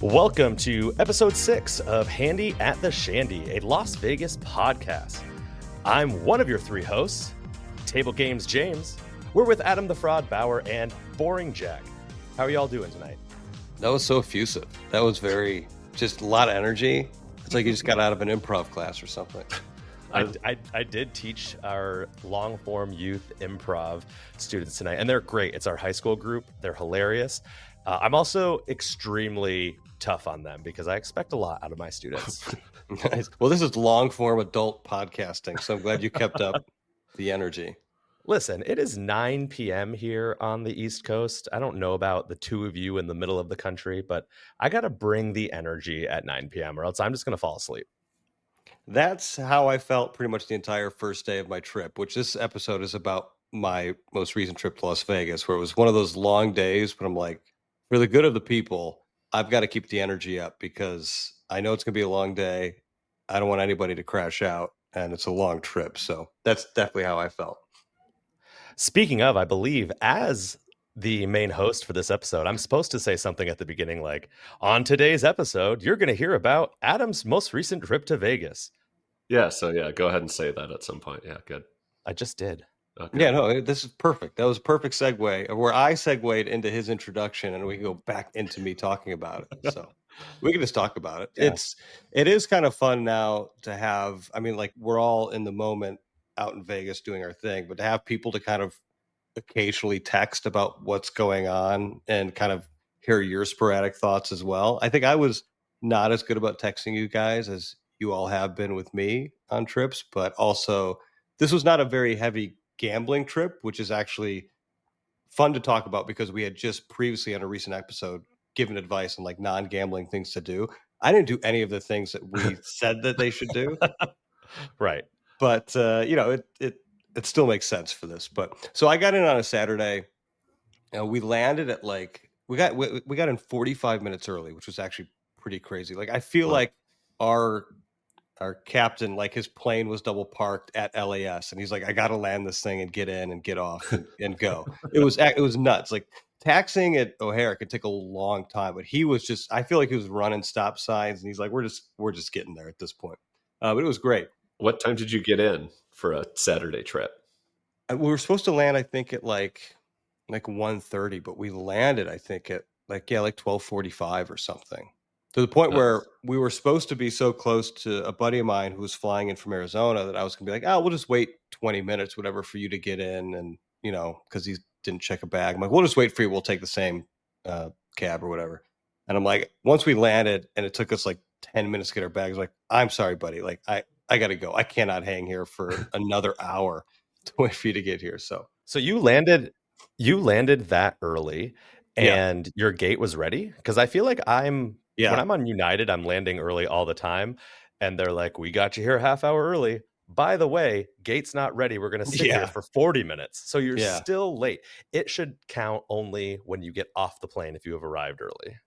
Welcome to episode 6 of Handy at the Shandy, a Las Vegas podcast. I'm one of your three hosts, Table Games James. We're with Adam the Fraud Bauer and Boring Jack. How are y'all doing tonight? That was so effusive. That was just a lot of energy. It's like you just got out of an improv class or something. I did teach our long-form youth improv students tonight, and they're great. It's our high school group. They're hilarious. I'm also extremely tough on them because I expect a lot out of my students. Nice. Well, this is long-form adult podcasting, so I'm glad you kept up the energy. Listen, it is 9 p.m. here on the East Coast. I don't know about the two of you in the middle of the country, but I got to bring the energy at 9 p.m. or else I'm just going to fall asleep. That's how I felt pretty much the entire first day of my trip, which this episode is about my most recent trip to Las Vegas, where it was one of those long days, but I'm like, for the good of the people, I've got to keep the energy up because I know it's going to be a long day. I don't want anybody to crash out, and it's a long trip. So that's definitely how I felt. Speaking of, I believe as the main host for this episode, I'm supposed to say something at the beginning like, on today's episode, you're going to hear about Adam's most recent trip to Vegas. Yeah, go ahead and say that at some point. Yeah, good. I just did. Okay. Yeah, no, this is perfect. That was a perfect segue where I segued into his introduction and we can go back into me talking about it. So we can just talk about it. Yeah. It is kind of fun now to have, I mean, like we're all in the moment out in Vegas doing our thing, but to have people to kind of occasionally text about what's going on and kind of hear your sporadic thoughts as well. I think I was not as good about texting you guys as you all have been with me on trips, but also this was not a very heavy gambling trip, which is actually fun to talk about because we had just previously on a recent episode given advice on like non-gambling things to do. I didn't do any of the things that we said that they should do. Right. But it still makes sense for this. But so I got in on a Saturday and we landed at like we got in 45 minutes early, which was actually pretty crazy. Like I feel like our captain, like his plane was double parked at LAS and he's like, I got to land this thing and get in and get off and go. It was nuts. Like taxiing at O'Hare could take a long time, but he was just, I feel like he was running stop signs and he's like, we're just getting there at this point. But it was great. What time did you get in for a Saturday trip? We were supposed to land, I think at like 1:30, but we landed, I think at like 12:45 or something. To the point where we were supposed to be so close to a buddy of mine who was flying in from Arizona that I was going to be like, we'll just wait 20 minutes, whatever, for you to get in. And, because he didn't check a bag. I'm like, we'll just wait for you. We'll take the same cab or whatever. And I'm like, once we landed and it took us like 10 minutes to get our bags, like, I'm sorry, buddy. Like, I got to go. I cannot hang here for another hour to wait for you to get here. So you landed that early and your gate was ready? Because I feel like when I'm on United, I'm landing early all the time. And they're like, we got you here a half hour early. By the way, gate's not ready. We're going to sit here for 40 minutes. So you're still late. It should count only when you get off the plane if you have arrived early.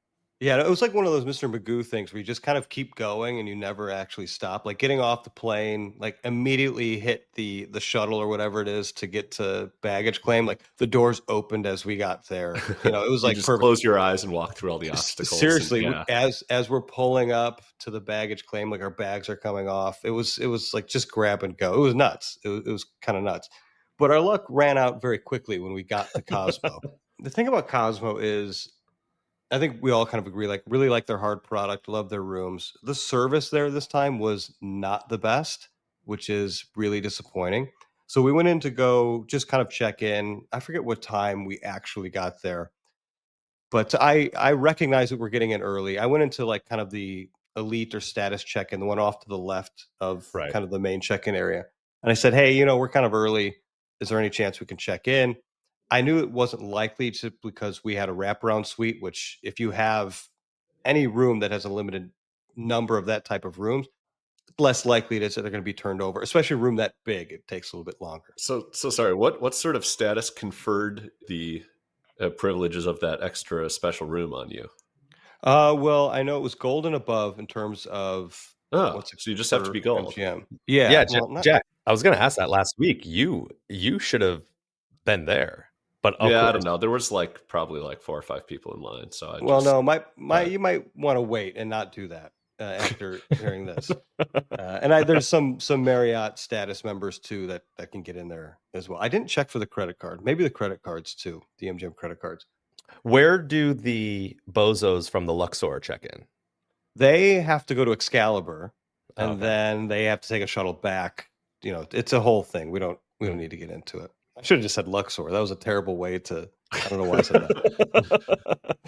Yeah, it was like one of those Mr. Magoo things where you just kind of keep going and you never actually stop. Like getting off the plane, like immediately hit the shuttle or whatever it is to get to baggage claim. Like the doors opened as we got there. It was like just perfect. Close your eyes and walk through all the obstacles. Seriously, as we're pulling up to the baggage claim, like our bags are coming off. It was like just grab and go. It was nuts. It was kind of nuts. But our luck ran out very quickly when we got to Cosmo. The thing about Cosmo is, I think we all kind of agree, like really like their hard product, love their rooms. The service there this time was not the best, which is really disappointing. So we went in to go just kind of check in. I forget what time we actually got there, but I recognize that we're getting in early. I went into like kind of the elite or status check-in, the one off to the left of kind of the main check-in area. And I said, hey, we're kind of early. Is there any chance we can check in? I knew it wasn't likely just because we had a wraparound suite, which if you have any room that has a limited number of that type of rooms, less likely it is that they're going to be turned over, especially a room that big. It takes a little bit longer. So sorry, what sort of status conferred the privileges of that extra special room on you? Well, I know it was gold and above in terms of so you just have to be gold. MGM. Yeah, Jack, I was going to ask that last week. You should have been there. But of Yeah, I course, don't know. There was like probably like 4 or 5 people in line, so I Well, just. no, But you might want to wait and not do that after hearing this. And there's some Marriott status members too that can get in there as well. I didn't check for the credit card. Maybe the credit cards too, the MGM credit cards. where do the bozos from the Luxor check in? They have to go to Excalibur, and Okay. then they have to take a shuttle back. You know, it's a whole thing. We don't need to get into it. I should have just said Luxor. That was a terrible way to. I don't know why I said that.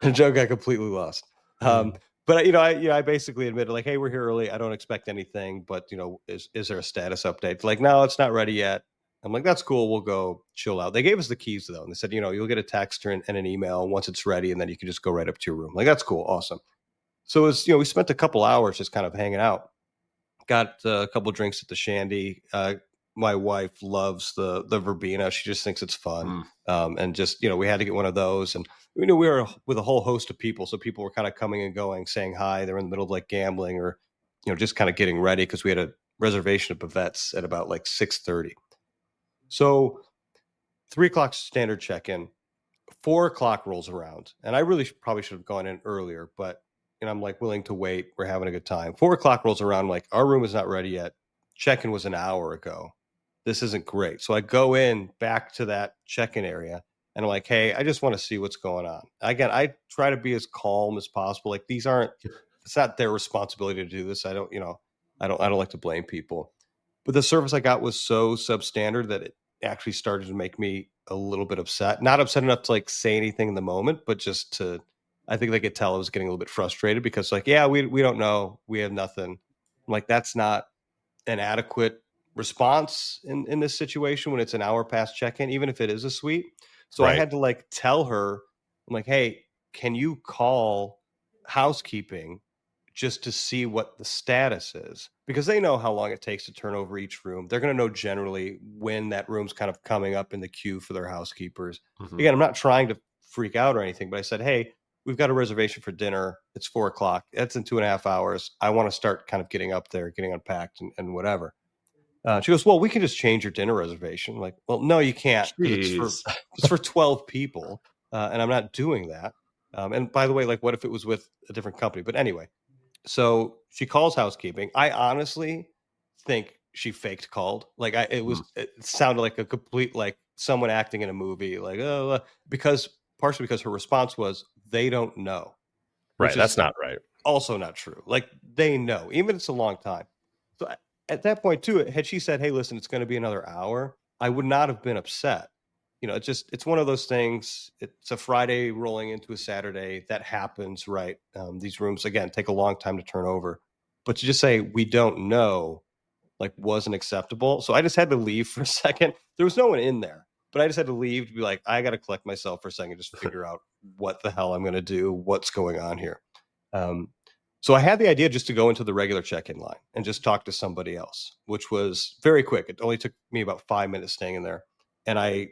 The joke got completely lost. But I basically admitted like, hey, we're here early. I don't expect anything, but is there a status update? Like, no, it's not ready yet. I'm like, that's cool. We'll go chill out. They gave us the keys though, and they said, you'll get a text and an email once it's ready, and then you can just go right up to your room. Like, that's cool, awesome. So it was, we spent a couple hours just kind of hanging out. Got a couple drinks at the Shandy. My wife loves the verbena. She just thinks it's fun. And just, we had to get one of those. And we knew we were with a whole host of people. So people were kind of coming and going, saying hi. They're in the middle of like gambling or, just kind of getting ready because we had a reservation at Bavette's at about like 6:30. So 3 o'clock standard check-in. 4 o'clock rolls around. And I really probably should have gone in earlier, but I'm like willing to wait. We're having a good time. 4 o'clock rolls around. I'm like, our room is not ready yet. Check-in was an hour ago. This isn't great. So I go in back to that check-in area and I'm like, hey, I just want to see what's going on. Again, I try to be as calm as possible. Like it's not their responsibility to do this. I don't like to blame people. But the service I got was so substandard that it actually started to make me a little bit upset. Not upset enough to like say anything in the moment, but just to, I think they could tell I was getting a little bit frustrated because like, yeah, we don't know. We have nothing. I'm like, that's not an adequate response in this situation when it's an hour past check-in, even if it is a suite. So I Right. had to like tell her, I'm like, hey, can you call housekeeping just to see what the status is? Because they know how long it takes to turn over each room. They're going to know generally when that room's kind of coming up in the queue for their housekeepers. Again, I'm not trying to freak out or anything, but I said, hey, we've got a reservation for dinner. It's 4 o'clock. That's in 2.5 hours. I want to start kind of getting up there, getting unpacked and whatever. She goes, well, we can just change your dinner reservation. I'm like, well, no, you can't because it's for 12 people. And I'm not doing that. And by the way, like what if it was with a different company? But anyway, so she calls housekeeping. I honestly think she faked called. Like it sounded like a complete, like someone acting in a movie, like, oh, partially because her response was, they don't know, Right. which That's is not right. also not true. Like they know, even if it's a long time. So at that point too, had she said, hey, listen, it's going to be another hour, I would not have been upset. It's one of those things. It's a Friday rolling into a Saturday. That happens, right? These rooms, again, take a long time to turn over. But to just say, we don't know, like, wasn't acceptable. So I just had to leave for a second. There was no one in there, but I just had to leave to be like, I got to collect myself for a second, just figure out what the hell I'm going to do, what's going on here. So I had the idea just to go into the regular check-in line and just talk to somebody else, which was very quick. It only took me about 5 minutes staying in there. And I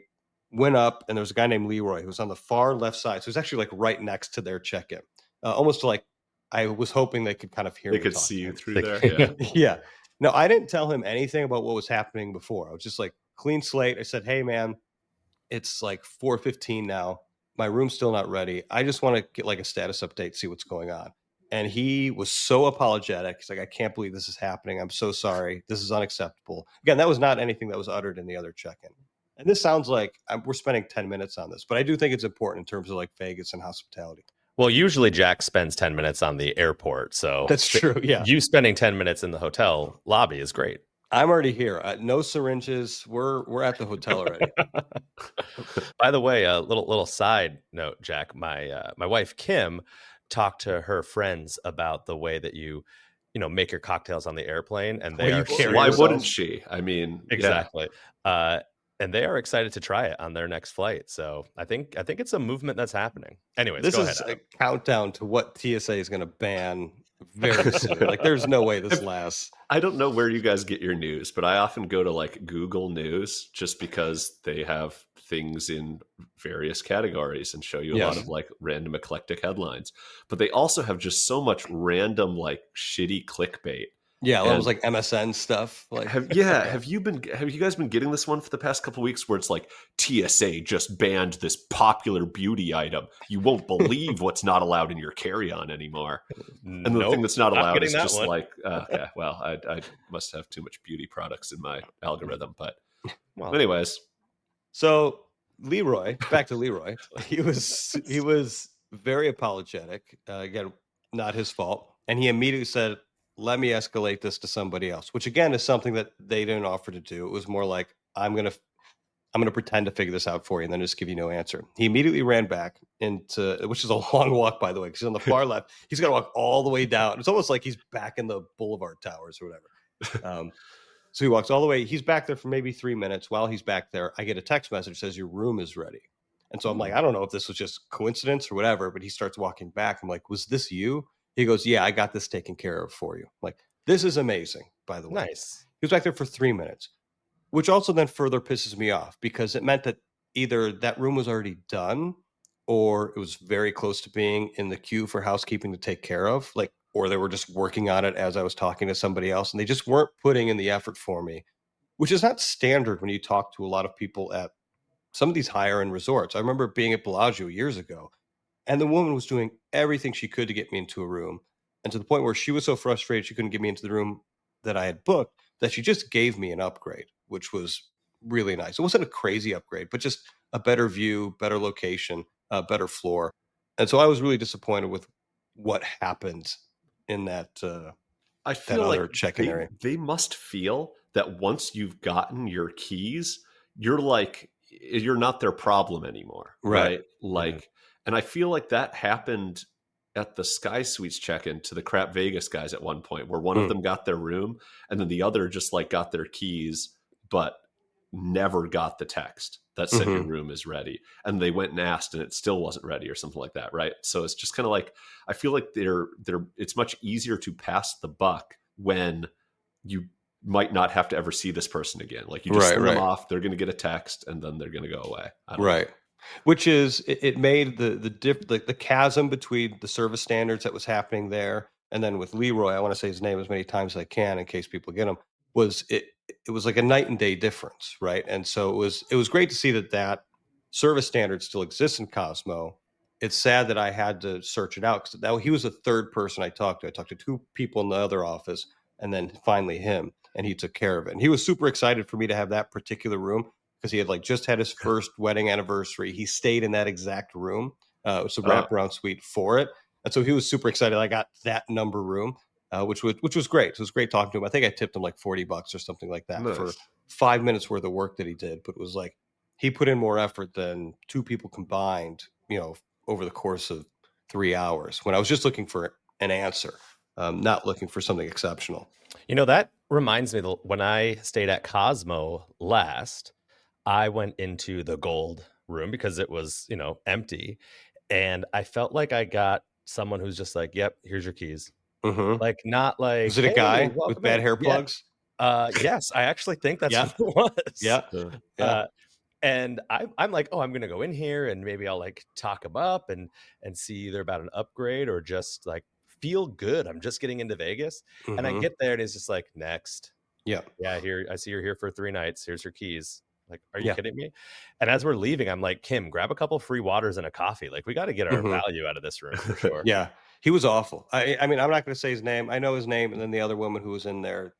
went up and there was a guy named Leroy who was on the far left side. So it was actually like right next to their check-in, almost like I was hoping they could kind of hear they me. could talk see to you him. through there. Yeah. Yeah. No, I didn't tell him anything about what was happening before. I was just like clean slate. I said, hey man, it's like 4:15 now. My room's still not ready. I just want to get like a status update, see what's going on. And he was so apologetic. He's like, I can't believe this is happening. I'm so sorry. This is unacceptable. Again, that was not anything that was uttered in the other check-in. And this sounds like we're spending 10 minutes on this, but I do think it's important in terms of like Vegas and hospitality. Well, usually Jack spends 10 minutes on the airport. So that's true. Yeah. You spending 10 minutes in the hotel lobby is great. I'm already here. No syringes. We're at the hotel already. By the way, a little side note, Jack, my wife, Kim, talked to her friends about the way that you make your cocktails on the airplane, and they are why wouldn't she? I mean, exactly. Yeah. And they are excited to try it on their next flight. So I think it's a movement that's happening. Anyways, this go is ahead, a countdown to what TSA is going to ban very soon. Like, there's no way this lasts. I don't know where you guys get your news, but I often go to like Google News just because they have things in various categories and show you a lot of like random eclectic headlines. But they also have just so much random like shitty clickbait Yeah, that was like MSN stuff. Like, have you guys been getting this one for the past couple of weeks where it's like TSA just banned this popular beauty item? You won't believe what's not allowed in your carry-on anymore. And the thing that's not allowed is just like, okay, well, I must have too much beauty products in my algorithm. But anyways. So Leroy, back to Leroy, he was very apologetic. Again, not his fault. And he immediately said, let me escalate this to somebody else, which again is something that they didn't offer to do. It was more like, I'm going to pretend to figure this out for you and then just give you no answer. He immediately ran back into, which is a long walk, by the way, because he's on the far left. He's got to walk all the way down. It's almost like he's back in the Boulevard Towers or whatever. So he walks all the way. He's back there for maybe 3 minutes. While he's back there, I get a text message that says your room is ready. And so I'm like, I don't know if this was just coincidence or whatever, but he starts walking back. I'm like, was this you? He goes, yeah, I got this taken care of for you. I'm like, this is amazing, by the way. Nice. He was back there for 3 minutes, which also then further pisses me off because it meant that either that room was already done or it was very close to being in the queue for housekeeping to take care of. Like, or they were just working on it as I was talking to somebody else and they just weren't putting in the effort for me, which is not standard when you talk to a lot of people at some of these higher end resorts. I remember being at Bellagio years ago and the woman was doing everything she could to get me into a room. And to the point where she was so frustrated she couldn't get me into the room that I had booked that she just gave me an upgrade, which was really nice. It wasn't a crazy upgrade, but just a better view, better location, a better floor. And so I was really disappointed with what happened in that I feel like check-in area. They must feel that once you've gotten your keys, you're not their problem anymore. Right. Like, and I feel like that happened at the Sky Suites check-in to the Crap Vegas guys at one point where one of them got their room and then the other just like got their keys, but never got the text that said your room is ready. And they went and asked and it still wasn't ready or something like that. Right. So it's just kind of like, I feel like it's much easier to pass the buck when you might not have to ever see this person again. Like you just send them off, they're going to get a text and then they're going to go away. I don't know. Which is, it made the chasm between the service standards that was happening there. And then with Leroy, I want to say his name as many times as I can in case people get him, it was like a night and day difference. Right. And so it was great to see that service standard still exists in Cosmo. It's sad that I had to search it out because he was the third person I talked to. I talked to two people in the other office and then finally him, and he took care of it. And he was super excited for me to have that particular room because he had like just had his first wedding anniversary. He stayed in that exact room. It was a wraparound suite for it. And so he was super excited. I got that number room, which was great. It was great talking to him. I think I tipped him like $40 or something like that for 5 minutes worth of work that he did. But it was like, he put in more effort than two people combined, over the course of 3 hours when I was just looking for an answer, not looking for something exceptional. That reminds me, when I stayed at Cosmo last, I went into the gold room because it was, empty. And I felt like I got someone who's just like, yep, here's your keys. Like, not like, is it a guy with bad hair plugs? Yes, I actually think that's what it was. Yeah. And I'm like, oh, I'm going to go in here and maybe I'll like talk him up and see either about an upgrade or just like feel good. I'm just getting into Vegas. And I get there and he's just like, next. Yeah, here, I see you're here for 3 nights. Here's your keys. Like, are you kidding me? And as we're leaving, I'm like, Kim, grab a couple free waters and a coffee. Like, we got to get our value out of this room for sure. Yeah, he was awful. I mean, I'm not going to say his name. I know his name. And then the other woman who was in there,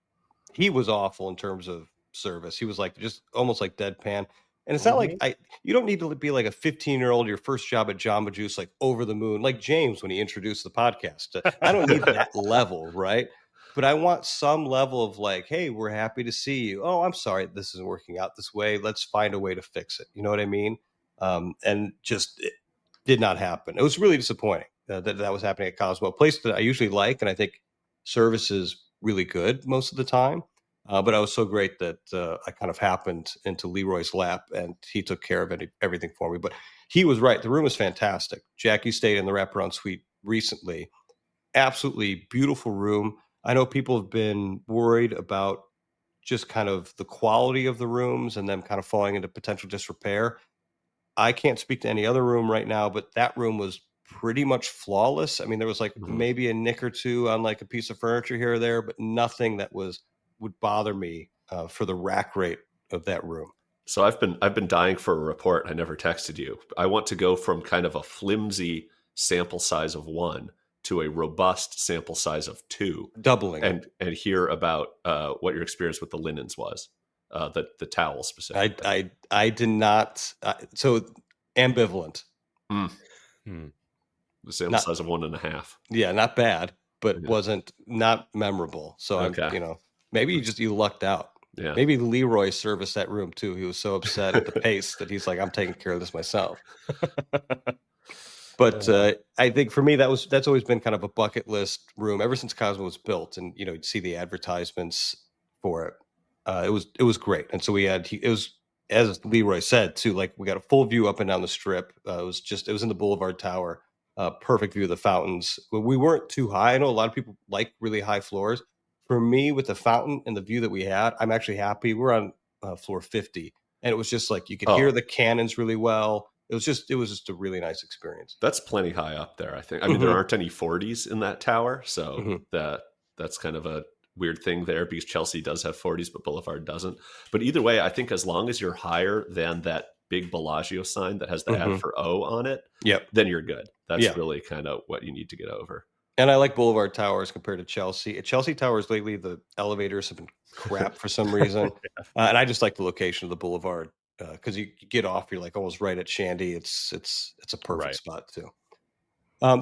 he was awful in terms of service. He was like just almost like deadpan. And it's not like you don't need to be like a 15-year-old, your first job at Jamba Juice, like over the moon, like James when he introduced the podcast. I don't need that level, right? But I want some level of like, hey, we're happy to see you. Oh, I'm sorry, this isn't working out this way. Let's find a way to fix it. You know what I mean? And just it did not happen. It was really disappointing that was happening at Cosmo, a place that I usually like, and I think service is really good most of the time. But I was so great that I kind of happened into Leroy's lap and he took care of everything for me. But he was right. The room is fantastic. Jackie stayed in the wraparound suite recently. Absolutely beautiful room. I know people have been worried about just kind of the quality of the rooms and them kind of falling into potential disrepair. I can't speak to any other room right now, but that room was pretty much flawless. I mean, there was like Mhm. maybe a nick or two on like a piece of furniture here or there, but nothing that would bother me for the rack rate of that room. So I've been dying for a report. I never texted you. I want to go from kind of a flimsy sample size of 1 to a robust sample size of 2, Doubling it. and hear about what your experience with the linens was, the towel specifically. I did not. So ambivalent. The sample Not size of 1.5. Yeah, not bad, but Yeah. wasn't not memorable. So Okay. maybe you lucked out. Yeah. Maybe Leroy serviced that room too. He was so upset at the pace that he's like, I'm taking care of this myself. But I think for me, that's always been kind of a bucket list room ever since Cosmo was built, and you'd see the advertisements for it. It was great, and so it was, as Leroy said too. Like, we got a full view up and down the strip. It was in the Boulevard Tower. Perfect view of the fountains. We weren't too high. I know a lot of people like really high floors. For me, with the fountain and the view that we had, I'm actually happy. We're on floor 50, and it was just like you could hear the cannons really well. It was just a really nice experience. That's plenty high up there, I think. I mean, there aren't any 40s in that tower, so that's kind of a weird thing there, because Chelsea does have 40s, but Boulevard doesn't. But either way, I think as long as you're higher than that big Bellagio sign that has the ad for O on it, then you're good. That's really kind of what you need to get over. And I like Boulevard Towers compared to Chelsea. At Chelsea Towers lately, the elevators have been crap for some reason. And I just like the location of the Boulevard, because you get off, you're like almost right at Shandy. It's a perfect spot too.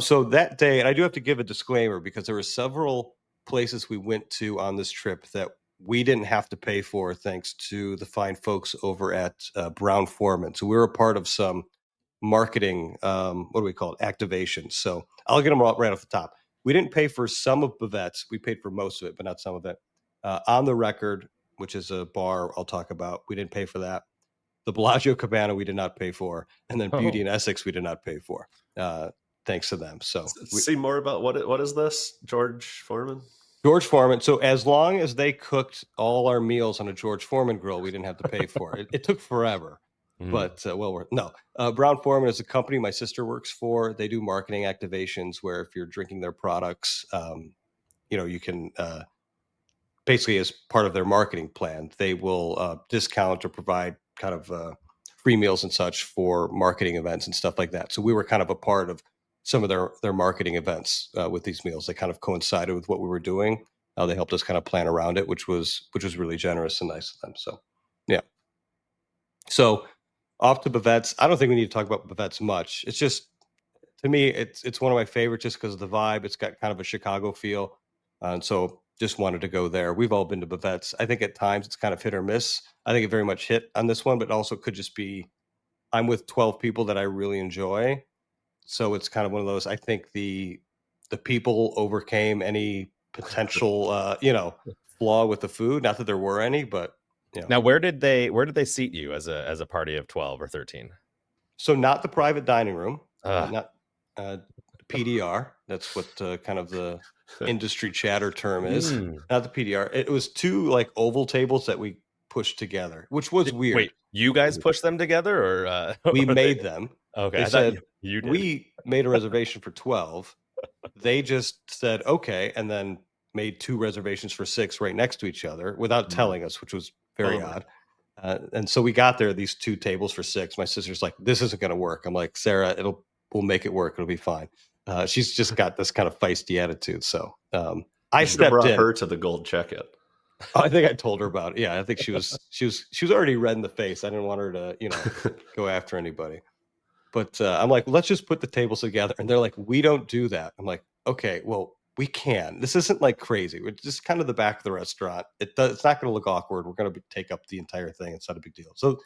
So that day, and I do have to give a disclaimer, because there were several places we went to on this trip that we didn't have to pay for, thanks to the fine folks over at Brown-Forman. So we were a part of some marketing, what do we call it, activations. So I'll get them right off the top. We didn't pay for some of Bavette's. We paid for most of it, but not some of it. On the Record, which is a bar I'll talk about, we didn't pay for that. The Bellagio Cabana we did not pay for, and then Beauty in Essex we did not pay for. Thanks to them. So see more about what is this, George Foreman? George Foreman. So as long as they cooked all our meals on a George Foreman grill, we didn't have to pay for it. It took forever. But Brown-Forman is a company my sister works for. They do marketing activations where if you're drinking their products, you can basically, as part of their marketing plan, they will discount or provide kind of free meals and such for marketing events and stuff like that. So we were kind of a part of some of their marketing events with these meals. They kind of coincided with what we were doing. They helped us kind of plan around it, which was really generous and nice of them. So, yeah. So off to Bavette's. I don't think we need to talk about Bavette's much. It's just, to me, it's one of my favorites just because of the vibe. It's got kind of a Chicago feel. And so just wanted to go there. We've all been to Bavette's. I think at times it's kind of hit or miss. I think it very much hit on this one, but also could just be I'm with 12 people that I really enjoy. So it's kind of one of those, I think the people overcame any potential, flaw with the food. Not that there were any, but Now, where did they seat you as a party of 12 or 13? So not the private dining room, not PDR. That's what kind of the industry chatter term is. Not the PDR. It was two like oval tables that we pushed together, which was weird. Wait, you guys pushed them together, or we made them? Okay, they said you did. We made a reservation for 12. They just said okay, and then made 2 reservations for 6 right next to each other without telling us, which was very odd. And so we got there, these 2 tables for 6. My sister's like, this isn't going to work. I'm like, Sarah, we'll make it work. It'll be fine. She's just got this kind of feisty attitude. So I stepped in. Her to the gold check-in. I think I told her about it. Yeah, I think she was already red in the face. I didn't want her to, go after anybody. But I'm like, let's just put the tables together. And they're like, we don't do that. I'm like, okay, well, we can. This isn't like crazy. We're just kind of the back of the restaurant. It's not going to look awkward. We're going to take up the entire thing. It's not a big deal. So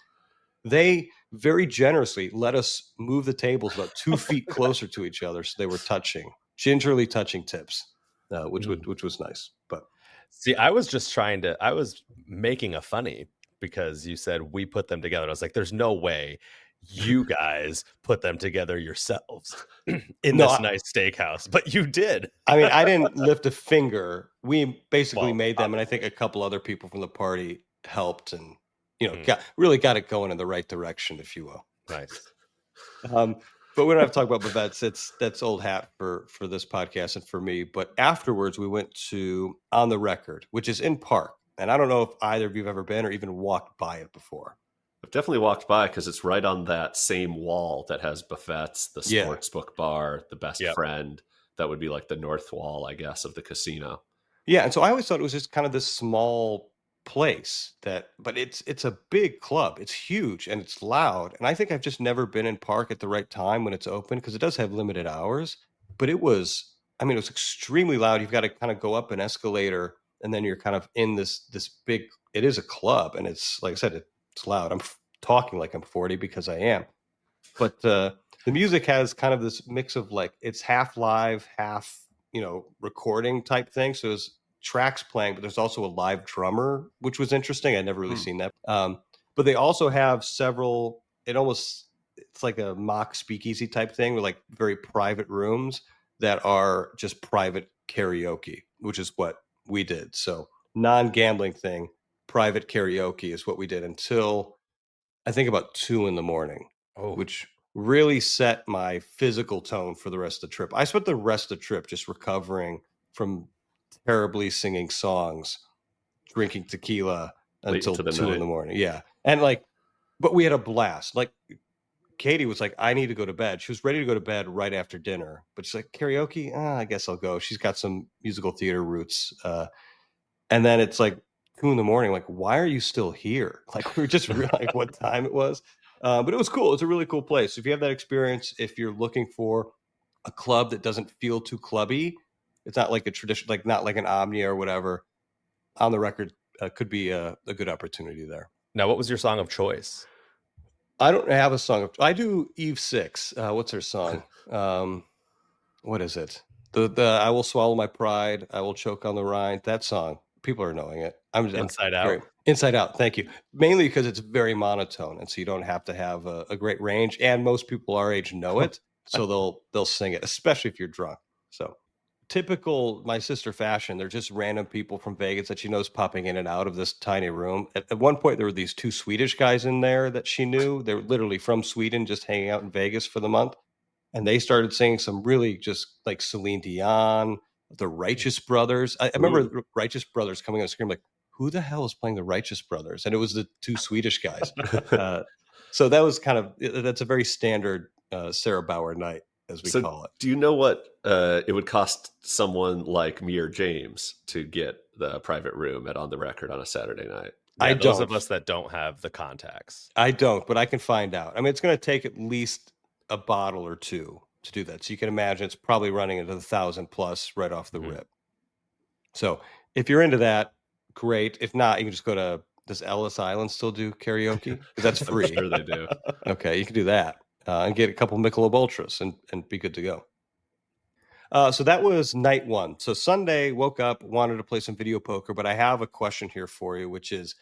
they very generously let us move the tables about 2 feet closer to each other. So they were gingerly touching tips, which was nice. But see, I was making a funny because you said we put them together. I was like, there's no way you guys put them together yourselves in this nice steakhouse, but you did. I mean, I didn't lift a finger. We basically made them, and I think a couple other people from the party helped, and got it going in the right direction, if you will. Nice. But we don't have to talk about Bavets. That's old hat for this podcast and for me. But afterwards, we went to On the Record, which is in Park. And I don't know if either of you have ever been or even walked by it before. I've definitely walked by because it's right on that same wall that has buffets, the sportsbook bar, the best friend. That would be like the north wall, I guess, of the casino. Yeah, and so I always thought it was just kind of this small place but it's a big club. It's huge and it's loud. And I think I've just never been in Park at the right time when it's open because it does have limited hours. But it was extremely loud. You've got to kind of go up an escalator and then you're kind of in this big. It is a club, and it's like I said, it's loud. I'm talking like I'm 40 because I am. But the music has kind of this mix of like it's half live, half recording type thing. So there's tracks playing, but there's also a live drummer, which was interesting. I'd never really seen that. But they also have several. It's like a mock speakeasy type thing with like very private rooms that are just private karaoke, which is what we did. So non-gambling thing, private karaoke is what we did until I think about 2 a.m, which really set my physical tone for the rest of the trip. I spent the rest of the trip just recovering from terribly singing songs, drinking tequila until 2 a.m. Yeah. And but we had a blast. Like Katie was like, I need to go to bed. She was ready to go to bed right after dinner, but she's like, karaoke? I guess I'll go. She's got some musical theater roots. And then it's like 2 a.m. Like, why are you still here? Like, we were just realizing what time it was. But it was cool. It's a really cool place. If you have that experience, if you're looking for a club that doesn't feel too clubby, it's not like a tradition, like not like an Omnia or whatever. On the Record could be a good opportunity there. Now, what was your song of choice? I don't have a song. I do E6. What's her song? What is it? The I will swallow my pride. I will choke on the rind. That song. People are knowing it. Inside Out. Inside Out. Thank you. Mainly because it's very monotone, and so you don't have to have a great range. And most people our age know it, so they'll sing it, especially if you're drunk. So typical my sister fashion. They're just random people from Vegas that she knows popping in and out of this tiny room. At one point, there were these 2 Swedish guys in there that she knew. They were literally from Sweden, just hanging out in Vegas for the month. And they started singing some really just like Celine Dion, the Righteous Brothers. I remember the Righteous Brothers coming on screen like, who the hell is playing the Righteous Brothers? And it was the 2 Swedish guys. So that was that's a very standard Sarah Bauer night, as we call it. Do you know what it would cost someone like me or James to get the private room at On the Record on a Saturday night? Yeah, those of us that don't have the contacts. I don't, but I can find out. I mean, it's going to take at least a bottle or two to do that. So you can imagine it's probably running into the 1,000 plus right off the rip. So if you're into that, great. If not, you can just go to, does Ellis Island still do karaoke? Because that's free. I'm sure they do. Okay, you can do that and get a couple Michelob Ultras and be good to go. So that was night 1. So Sunday, woke up, wanted to play some video poker, but I have a question here for you, which is,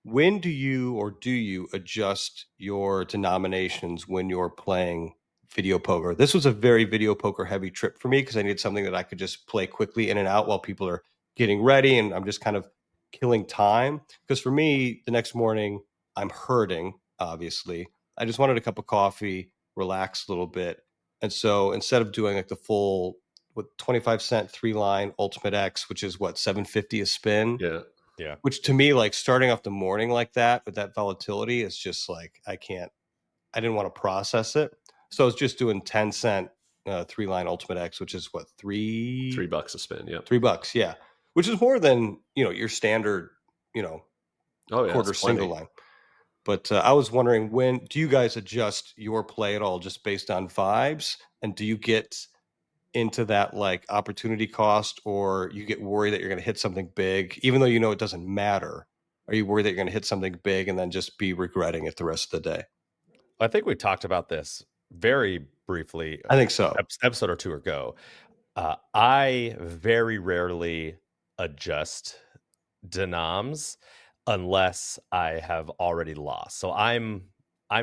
when do you adjust your denominations when you're playing video poker? This was a very video poker heavy trip for me because I needed something that I could just play quickly in and out while people are getting ready, and I'm just kind of killing time. Because for me, the next morning, I'm hurting, obviously. I just wanted a cup of coffee, relax a little bit. And so instead of doing like the full 25-cent 3-line Ultimate X, which is what, $7.50 a spin? Yeah. Which to me, like starting off the morning like that with that volatility is just like, I didn't want to process it. So I was just doing 10-cent 3-line Ultimate X, which is what, $3 a spin. Yeah. $3. Yeah. Which is more than, your standard, quarter single line. But I was wondering, when do you guys adjust your play at all just based on vibes? And do you get into that like opportunity cost, or you get worried that you're going to hit something big, even though it doesn't matter? Are you worried that you're going to hit something big and then just be regretting it the rest of the day? I think we talked about this very briefly. I think so. Episode or 2 ago. I very rarely adjust denoms unless I have already lost. So I'm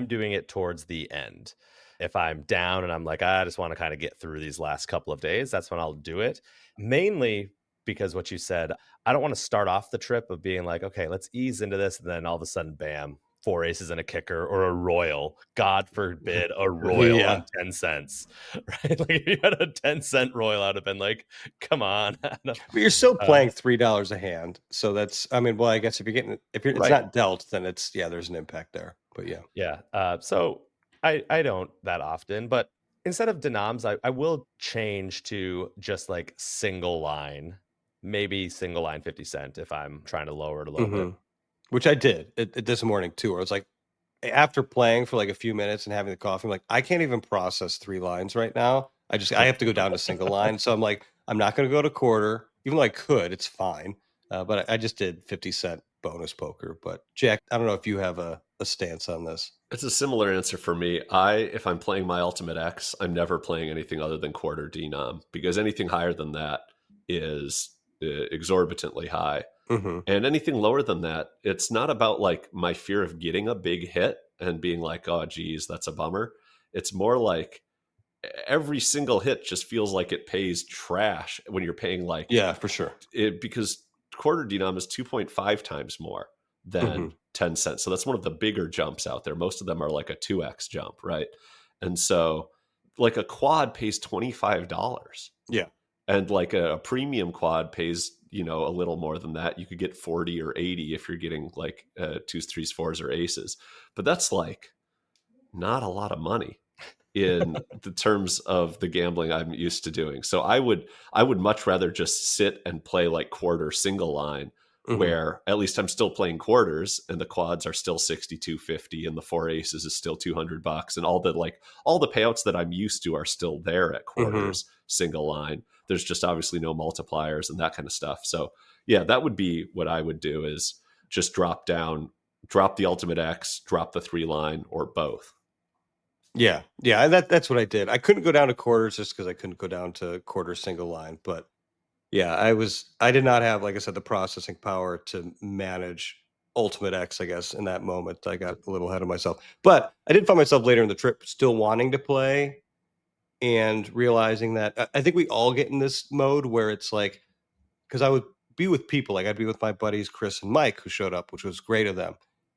doing it towards the end. If I'm down and I'm like, I just want to kind of get through these last couple of days, that's when I'll do it. Mainly because what you said, I don't want to start off the trip of being like, okay, let's ease into this. And then all of a sudden, bam, 4 aces and a kicker or a royal. God forbid a royal on 10 cents, right? Like if you had a 10-cent royal, I'd have been like, come on. But you're still playing $3 a hand. So that's, I mean, well, I guess if it's Right. not dealt, then there's an impact there. But yeah. Yeah. So I don't that often, but instead of denoms, I will change to just like single line, maybe single line 50 cent if I'm trying to lower it a little bit. Which I did this morning too, where I was like, after playing for like a few minutes and having the coffee, I'm like, I can't even process 3 lines right now. I have to go down to single line. So I'm like, I'm not going to go to quarter, even though I could. It's fine. But I just did 50-cent bonus poker. But Jack, I don't know if you have a stance on this. It's a similar answer for me. If I'm playing my Ultimate X, I'm never playing anything other than quarter denom, because anything higher than that is exorbitantly high. And anything lower than that, it's not about like my fear of getting a big hit and being like, oh, geez, that's a bummer. It's more like every single hit just feels like it pays trash when you're paying like, yeah, for sure. Because quarter denom is 2.5 times more than 10 cents. So that's one of the bigger jumps out there. Most of them are like a 2x jump, right? And so like a quad pays $25. Yeah. And like a premium quad pays, a little more than that. You could get 40 or 80 if you're getting like 2s, 3s, 4s, or aces. But that's like not a lot of money in the terms of the gambling I'm used to doing. So I would much rather just sit and play like quarter single line, where at least I'm still playing quarters and the quads are still 62.50 and the 4 aces is still $200, and all the payouts that I'm used to are still there at quarters single line. There's just obviously no multipliers and that kind of stuff. So yeah, that would be what I would do, is just drop the Ultimate X, drop the 3 line, or both. Yeah. That's what I did. I couldn't go down to quarters just because I couldn't go down to quarter single line. But yeah, I did not have, like I said, the processing power to manage Ultimate X, I guess, in that moment. I got a little ahead of myself. But I did find myself later in the trip still wanting to play and realizing that I think we all get in this mode where it's like, because I would be with people, like I'd be with my buddies, Chris and Mike, who showed up, which was great of them.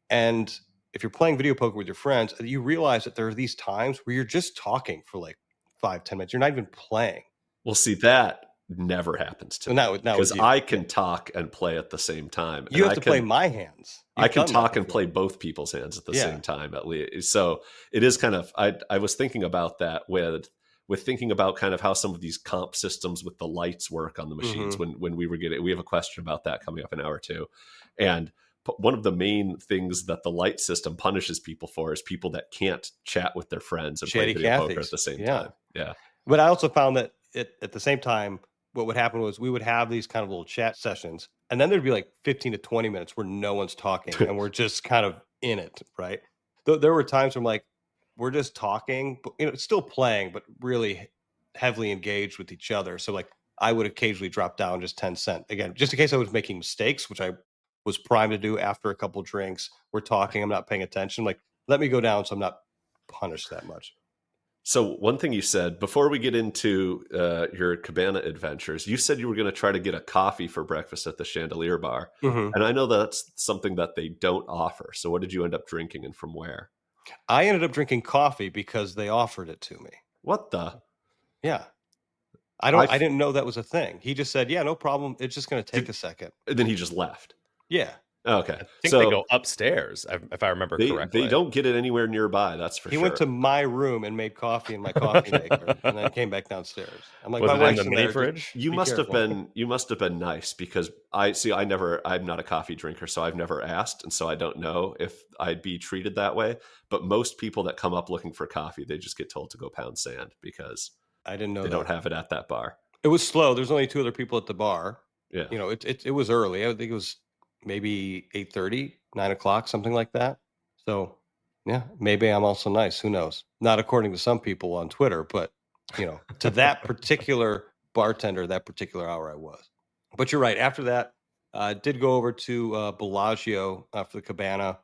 And if you're playing video poker with your friends, you realize that there are these times where you're just talking for like 5-10 minutes. You're not even playing. Well, see, that never happens to me, because I can talk and play at the same time. You have to play my hands. I can talk and play both people's hands at the same time, at least. So it is kind of, I was thinking about that with thinking about kind of how some of these comp systems with the lights work on the machines. When we have a question about that coming up in hour 2. And one of the main things that the light system punishes people for is people that can't chat with their friends and play video poker at the same time. Yeah. But I also found that at the same time, what would happen was we would have these kind of little chat sessions, and then there'd be like 15 to 20 minutes where no one's talking and we're just kind of in it, right? There were times where I'm like, we're just talking, but still playing, but really heavily engaged with each other. So like I would occasionally drop down just 10 cent again, just in case I was making mistakes, which I was primed to do after a couple drinks. We're talking, I'm not paying attention. Like, let me go down so I'm not punished that much. So one thing you said before we get into your cabana adventures, you said you were going to try to get a coffee for breakfast at the Chandelier Bar. And I know that's something that they don't offer. So what did you end up drinking, and from where? I ended up drinking coffee because they offered it to me. What the? Yeah. I didn't know that was a thing. He just said, yeah, no problem. It's just going to take a second. And then he just left. Yeah. Okay. I think they go upstairs, if I remember correctly. They don't get it anywhere nearby, that's for sure. He went to my room and made coffee in my coffee maker, and then came back downstairs. I'm like, was my it wife's in the mini fridge? You must have been nice, because I'm not a coffee drinker, so I've never asked, and so I don't know if I'd be treated that way. But most people that come up looking for coffee, they just get told to go pound sand, because I didn't know they don't have it at that bar. It was slow. There's only 2 other people at the bar. Yeah. It was early. I think it was maybe 8:30, 9 o'clock, something like that. So yeah, maybe I'm also nice. Who knows? Not according to some people on Twitter, but to that particular bartender, that particular hour I was. But you're right. After that, did go over to Bellagio for the cabana. A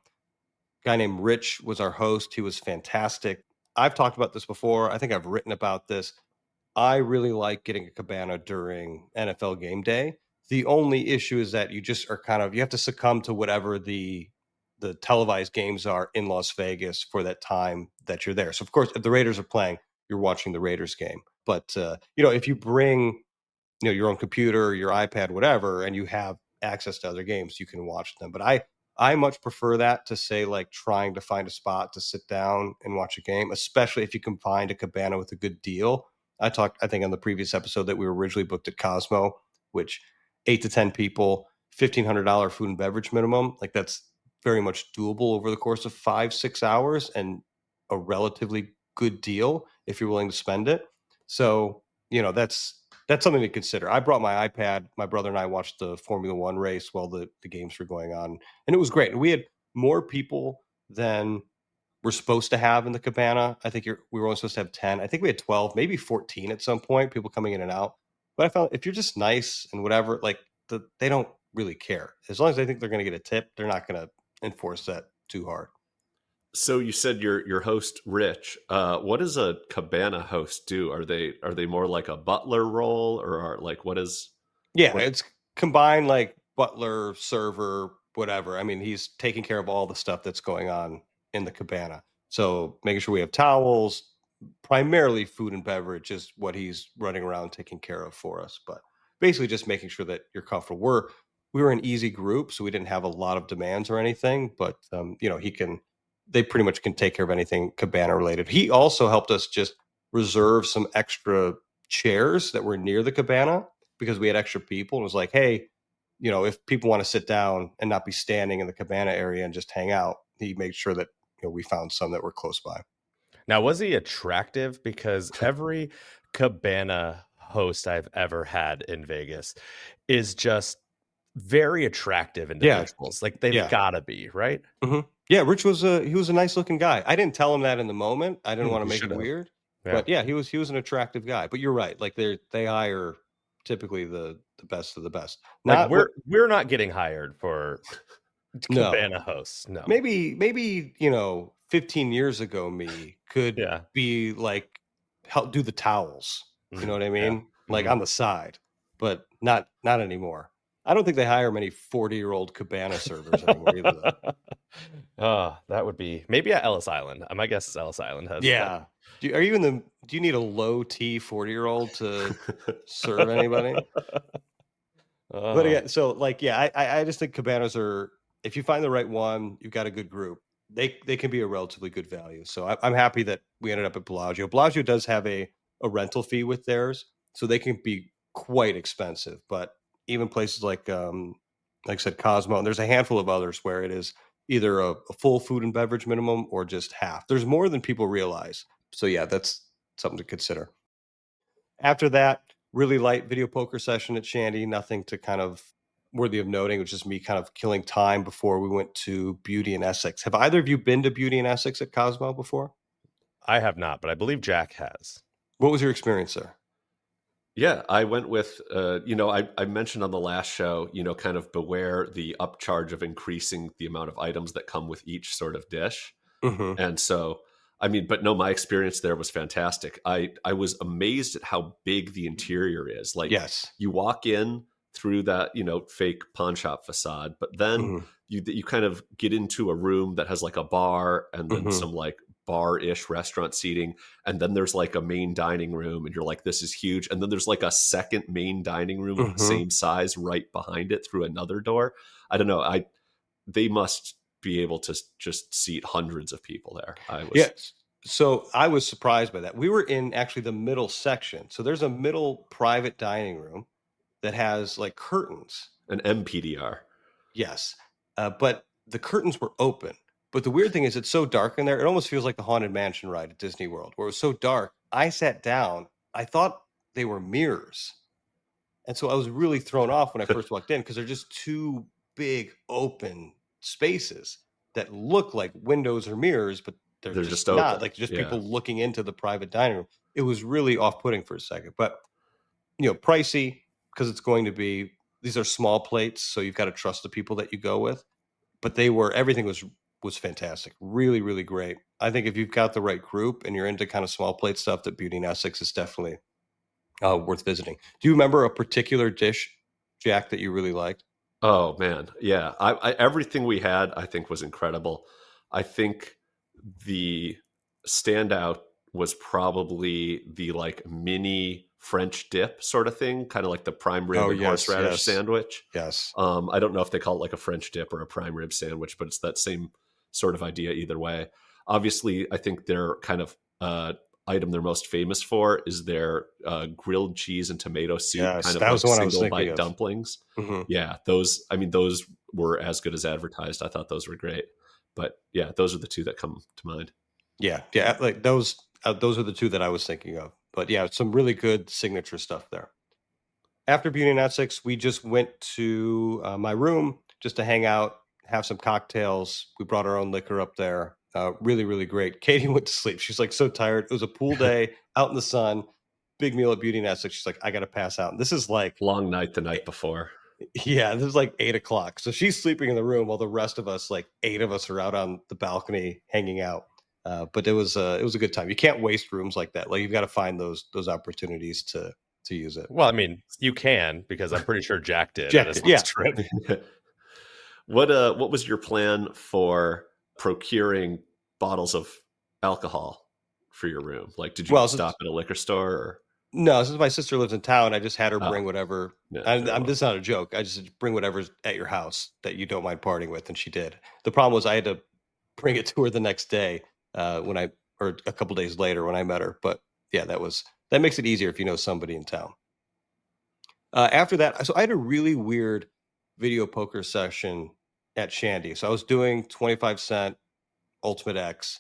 guy named Rich was our host. He was fantastic. I've talked about this before. I think I've written about this. I really like getting a cabana during NFL game day. The only issue is that you just are you have to succumb to whatever the the televised games are in Las Vegas for that time that you're there. So of course, if the Raiders are playing, you're watching the Raiders game. But if you bring your own computer, your iPad, whatever, and you have access to other games, you can watch them. But I much prefer that to, say, like trying to find a spot to sit down and watch a game, especially if you can find a cabana with a good deal. I think on the previous episode that we were originally booked at Cosmo, which 8 to 10 people, $1,500 food and beverage minimum. Like, that's very much doable over the course of 5-6 hours, and a relatively good deal if you're willing to spend it. So, that's something to consider. I brought my iPad. My brother and I watched the Formula One race while the games were going on, and it was great. And we had more people than we're supposed to have in the cabana. I think we were only supposed to have 10. I think we had 12, maybe 14 at some point, people coming in and out. But I found if you're just nice and whatever, like, they don't really care. As long as they think they're going to get a tip, they're not going to enforce that too hard. So you said your host Rich. What does a cabana host do? Are they more like a butler role, or what is? Yeah, it's combined, like butler, server, whatever. I mean, he's taking care of all the stuff that's going on in the cabana. So making sure we have towels, primarily food and beverage is what he's running around taking care of for us. But basically just making sure that you're comfortable. We were an easy group, so we didn't have a lot of demands or anything, but they pretty much can take care of anything cabana related. He also helped us just reserve some extra chairs that were near the cabana because we had extra people, and was like, hey, if people want to sit down and not be standing in the cabana area and just hang out, he made sure that we found some that were close by. Now, was he attractive? Because every cabana host I've ever had in Vegas is just very attractive individuals. Like, they've gotta be, right? Mm-hmm. Yeah, Rich was a nice looking guy. I didn't tell him that in the moment. I didn't want to make it weird. But yeah, he was an attractive guy. But you're right. Like, they hire typically the best of the best. Like, we're not getting hired for cabana hosts. No. Maybe 15 years ago me could be like help do the towels. You know what I mean? Like on the side, but not anymore. I don't think they hire many 40-year-old cabana servers anymore either, though. Oh, that would be maybe at Ellis Island. My guess is Ellis Island has. Yeah. Do you need a low T 40-year-old to serve anybody? But again, so I just think cabanas are, if you find the right one, you've got a good group, they can be a relatively good value. So I'm happy that we ended up at Bellagio. Bellagio does have a rental fee with theirs, so they can be quite expensive. But even places like I said, Cosmo, and there's a handful of others where it is either a full food and beverage minimum or just half. There's more than people realize. So yeah, that's something to consider. After that, really light video poker session at Shandy, nothing to kind of worthy of noting, which is me kind of killing time before we went to Beauty in Essex. Have either of you been to Beauty in Essex at Cosmo before? I have not, but I believe Jack has. What was your experience there? Yeah, I went with, I mentioned on the last show, kind of beware the upcharge of increasing the amount of items that come with each sort of dish. Mm-hmm. And so, but no, my experience there was fantastic. I was amazed at how big the interior is. Like, yes, you walk in through that, fake pawn shop facade, but then you kind of get into a room that has like a bar and then some like bar-ish restaurant seating, and then there's like a main dining room, and you're like, this is huge. And then there's like a second main dining room of the same size right behind it through another door. I don't know. They must be able to just seat hundreds of people there. So I was surprised by that. We were in actually the middle section. So there's a middle private dining room that has like curtains. An MPDR. Yes. But the curtains were open. But the weird thing is, it's so dark in there. It almost feels like the Haunted Mansion ride at Disney World, where it was so dark. I sat down. I thought they were mirrors. And so I was really thrown off when I first walked in, because they're just two big open spaces that look like windows or mirrors, but they're just not. Like, just people looking into the private dining room. It was really off-putting for a second. But, pricey, because it's going to be, these are small plates, so you've got to trust the people that you go with. But everything was fantastic. Really, really great. I think if you've got the right group and you're into kind of small plate stuff, that Beauty in Essex is definitely worth visiting. Do you remember a particular dish, Jack, that you really liked? Oh man, yeah. Everything we had, I think, was incredible. I think the standout was probably the like mini French dip sort of thing, kind of like the prime rib Oh and yes, horseradish yes, sandwich. yes. I don't know if they call it like a French dip or a prime rib sandwich, but it's that same sort of idea either way. Obviously, I think their kind of item they're most famous for is their grilled cheese and tomato soup, Yes, kind of that was like the one I was single thinking bite of. dumplings. Hmm. Yeah, those, I mean, those were as good as advertised. I thought those were great. But yeah, those are the two that come to mind. Yeah, yeah, like those are the two that I was thinking of. But yeah, some really good signature stuff there. After Beauty and Essex, we just went to my room just to hang out, have some cocktails. We brought our own liquor up there. Really, really great. Katie went to sleep. She's like so tired. It was a pool day out in the sun, big meal at Beauty and Essex. She's like, I got to pass out. And this is like, Long night the night before. yeah, this is like 8 o'clock. So she's sleeping in the room while the rest of us, like 8 of us, are out on the balcony hanging out. But it was a good time. You can't waste rooms like that. Like you've got to find those opportunities to use it. Well, I mean, you can, because I'm pretty sure Jack did at Jack his did, yeah. last trip. What was your plan for procuring bottles of alcohol for your room? Like, did you Well, stop at a liquor store? Or? no, since my sister lives in town, I just had her Oh, bring whatever. yeah, very I'm well. This is not a joke. I just said, bring whatever's at your house that you don't mind partying with, and she did. The problem was I had to bring it to her the next day or a couple days later when I met her. But yeah, that makes it easier if you know somebody in town. After that, so I had a really weird video poker session at Shandy. So I was doing 25 cent Ultimate X,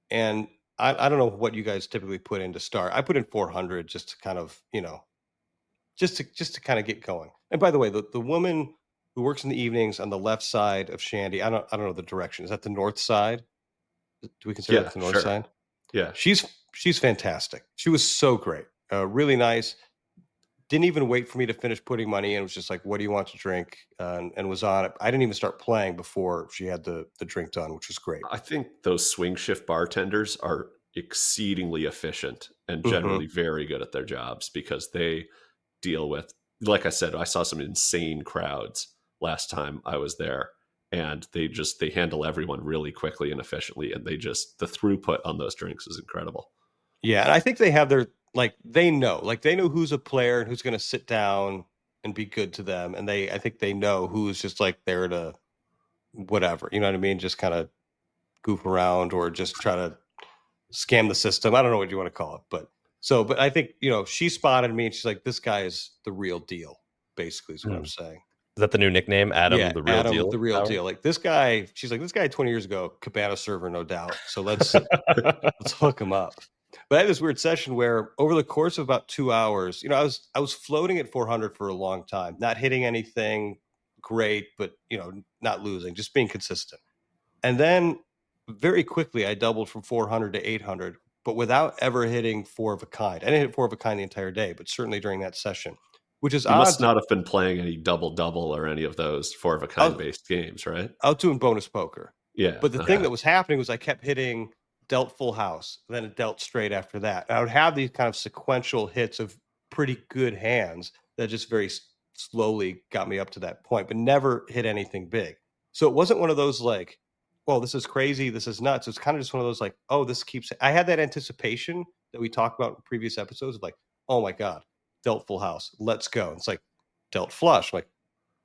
and I don't know what you guys typically put in to start. I put in 400 just to kind of, just to kind of get going. And by the way, the woman who works in the evenings on the left side of Shandy, I don't know the direction. Is that the north side? Do we consider Yeah, that the north sure. side? Yeah. She's fantastic. She was so great. Really nice. Didn't even wait for me to finish putting money in. It was just like, what do you want to drink? And was on it. I didn't even start playing before she had the drink done, which was great. I think those swing shift bartenders are exceedingly efficient and Hmm. generally very good at their jobs because they deal with, like I said, I saw some insane crowds last time I was there, and they handle everyone really quickly and efficiently, and the throughput on those drinks is incredible. Yeah, and I think they have they know who's a player and who's going to sit down and be good to them, and I think they know who's just like there to whatever, you know what I mean, just kind of goof around or just try to scam the system. I don't know what you want to call it, but I think she spotted me and she's like, this guy is the real deal. Basically, is what I'm Hmm. saying. Is that the new nickname, Adam, Yeah, the real Adam, deal? the real Tower? deal. Like this guy, she's like, this guy 20 years ago, Cabana server, no doubt. So let's hook him up. But I had this weird session where over the course of about 2 hours, I was floating at 400 for a long time, not hitting anything great, but not losing, just being consistent. And then very quickly, I doubled from 400 to 800, but without ever hitting four of a kind. I didn't hit four of a kind the entire day, but certainly during that session, which is You must odd. not have been playing any double double or any of those four of a I kind was, based games, right? I was doing bonus poker. Yeah. But the thing Okay. that was happening was I kept hitting dealt full house, then it dealt straight after that. And I would have these kind of sequential hits of pretty good hands that just very slowly got me up to that point, but never hit anything big. So it wasn't one of those like, well, this is crazy, this is nuts. It's kind of just one of those like, oh, this keeps. I had that anticipation that we talked about in previous episodes of like, oh my God, dealt full house, let's go. It's like dealt flush. I'm like,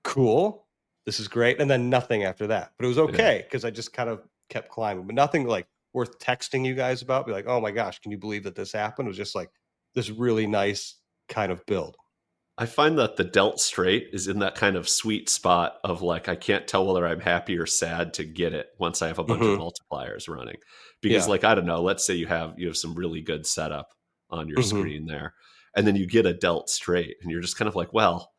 cool, this is great. And then nothing after that. But it was Yeah. okay because I just kind of kept climbing, but nothing like worth texting you guys about. Be like, oh my gosh, can you believe that this happened? It was just like this really nice kind of build. I find that the dealt straight is in that kind of sweet spot of like, I can't tell whether I'm happy or sad to get it once I have a bunch of Hmm. multipliers running. Because Yeah. like, I don't know, let's say you have some really good setup on your Hmm. screen there, and then you get a dealt straight and you're just kind of like, well,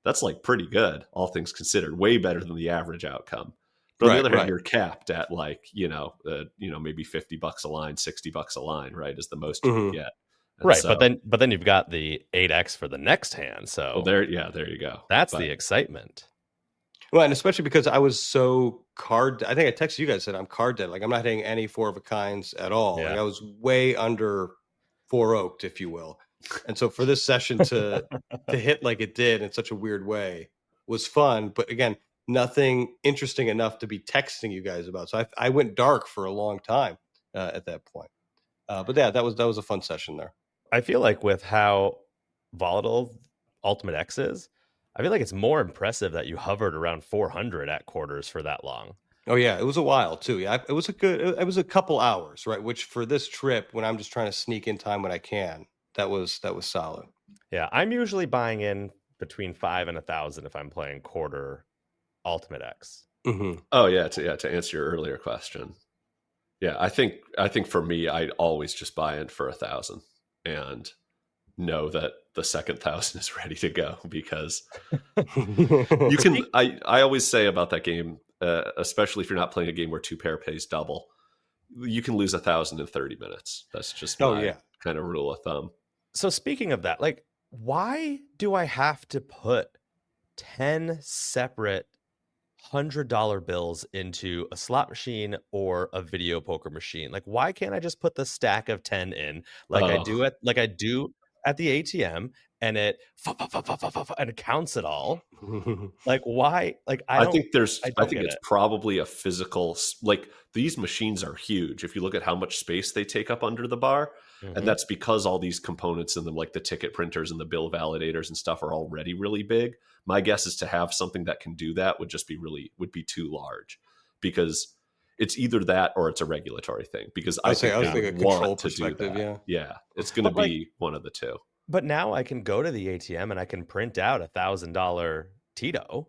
that's like pretty good, all things considered, way better than the average outcome. But on the Right. other hand, Right. you're capped at like, maybe $50 a line, $60 a line, right? Is the most you can Hmm. get. And Right, so, but then you've got the 8x for the next hand, well, so there you go. that's But the excitement. Well, and especially because I was so card. I think I texted you guys, said I'm card dead. Like I'm not hitting any four of a kinds at all. Like Yeah. I was way under four oaked, if you will. And so for this session to hit like it did in such a weird way was fun, but again, nothing interesting enough to be texting you guys about. So I went dark for a long time at that point. But yeah, that was a fun session there. I feel like with how volatile Ultimate X is, I feel like it's more impressive that you hovered around 400 at quarters for that long. Oh yeah, it was a while too. Yeah, it was a couple hours, right? Which for this trip, when I'm just trying to sneak in time when I can, that was solid. Yeah, I'm usually buying in between 5 and 1,000 if I'm playing quarter Ultimate X. Mm-hmm. Oh yeah, to answer your earlier question, yeah, I think for me, I'd always just buy in for 1,000 and know that the second 1,000 is ready to go, because you can. I always say about that game, especially if you're not playing a game where two pair pays double, you can lose 1,000 in 30 minutes. That's just my kind of rule of thumb. So speaking of that, like, why do I have to put 10 separate $100 bills into a slot machine or a video poker machine? Like, why can't I just put the stack of 10 in I do at the ATM, and it and it counts it all? Like, why? Like, I think it's probably a physical, like, these machines are huge. If you look at how much space they take up under the bar, and that's because all these components in them, like the ticket printers and the bill validators and stuff, are already really big. My guess is to have something that can do that would be too large, because it's either that or it's a regulatory thing. Because I think a control perspective, yeah, it's going to be one of the two. But now I can go to the ATM and I can print out $1,000 Tito.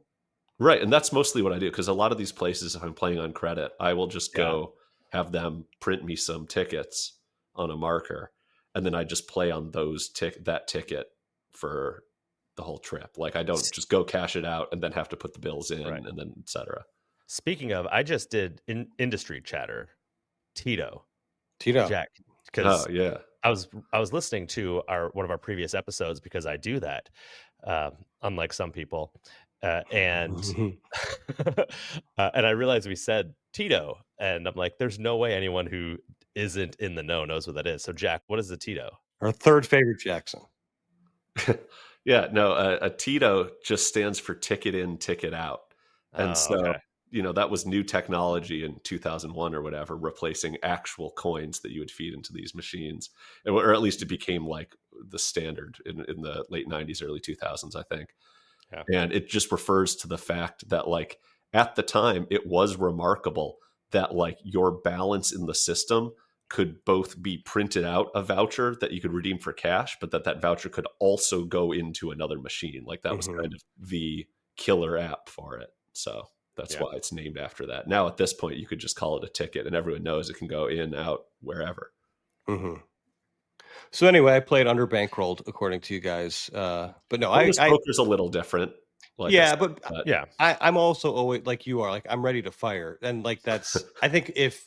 Right. And that's mostly what I do, because a lot of these places, if I'm playing on credit, I will just go have them print me some tickets on a marker, and then I just play on that ticket for the whole trip. Like, I don't just go cash it out and then have to put the bills in and then et cetera. Speaking of, I just did industry chatter. Tito, Jack, because I was listening to one of our previous episodes, because I do that, unlike some people, and and I realized we said Tito, and I'm like, there's no way anyone who isn't in the know knows what that is. So Jack, what is the Tito? Our third favorite Jackson. Yeah, no, a Tito just stands for ticket in, ticket out. And that was new technology in 2001 or whatever, replacing actual coins that you would feed into these machines, or at least it became like the standard in the late 90s, early 2000s, I think. Yeah. And it just refers to the fact that, like, at the time, it was remarkable that, like, your balance in the system could both be printed out a voucher that you could redeem for cash, but that voucher could also go into another machine. Like, that was kind of the killer app for it. So that's why it's named after that. Now, at this point, you could just call it a ticket, and everyone knows it can go in, out, wherever. So anyway, I played under bankrolled, according to you guys. But no, poker's a little different. Like I'm also always like you are. Like, I'm ready to fire, and like that's. I think if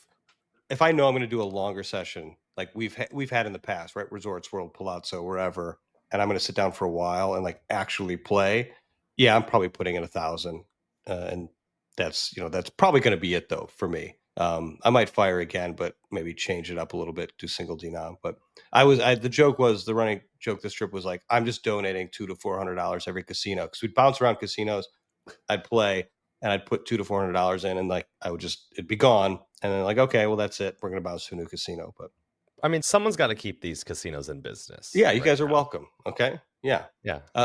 I know I'm going to do a longer session, like we've had in the past, right? Resorts World, Palazzo, wherever, and I'm going to sit down for a while and like actually play. Yeah, I'm probably putting in 1,000, and that's probably going to be it though for me. I might fire again, but maybe change it up a little bit, do single denom. But the running joke this trip was like, I'm just donating $200 to $400 every casino, because we'd bounce around casinos. I'd play and I'd put $200 to $400 in, and like it'd be gone, and then like, okay, well that's it, we're gonna bounce to a new casino. But I mean, someone's got to keep these casinos in business. Yeah, you guys are welcome. Okay, yeah.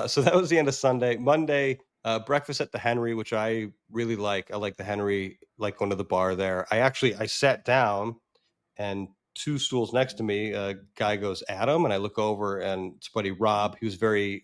So that was the end of Sunday. Monday, breakfast at the Henry, which I really like. I like the Henry, like going to the bar there. I sat down, and 2 stools next to me, a guy goes, Adam, and I look over, and it's buddy Rob, who's very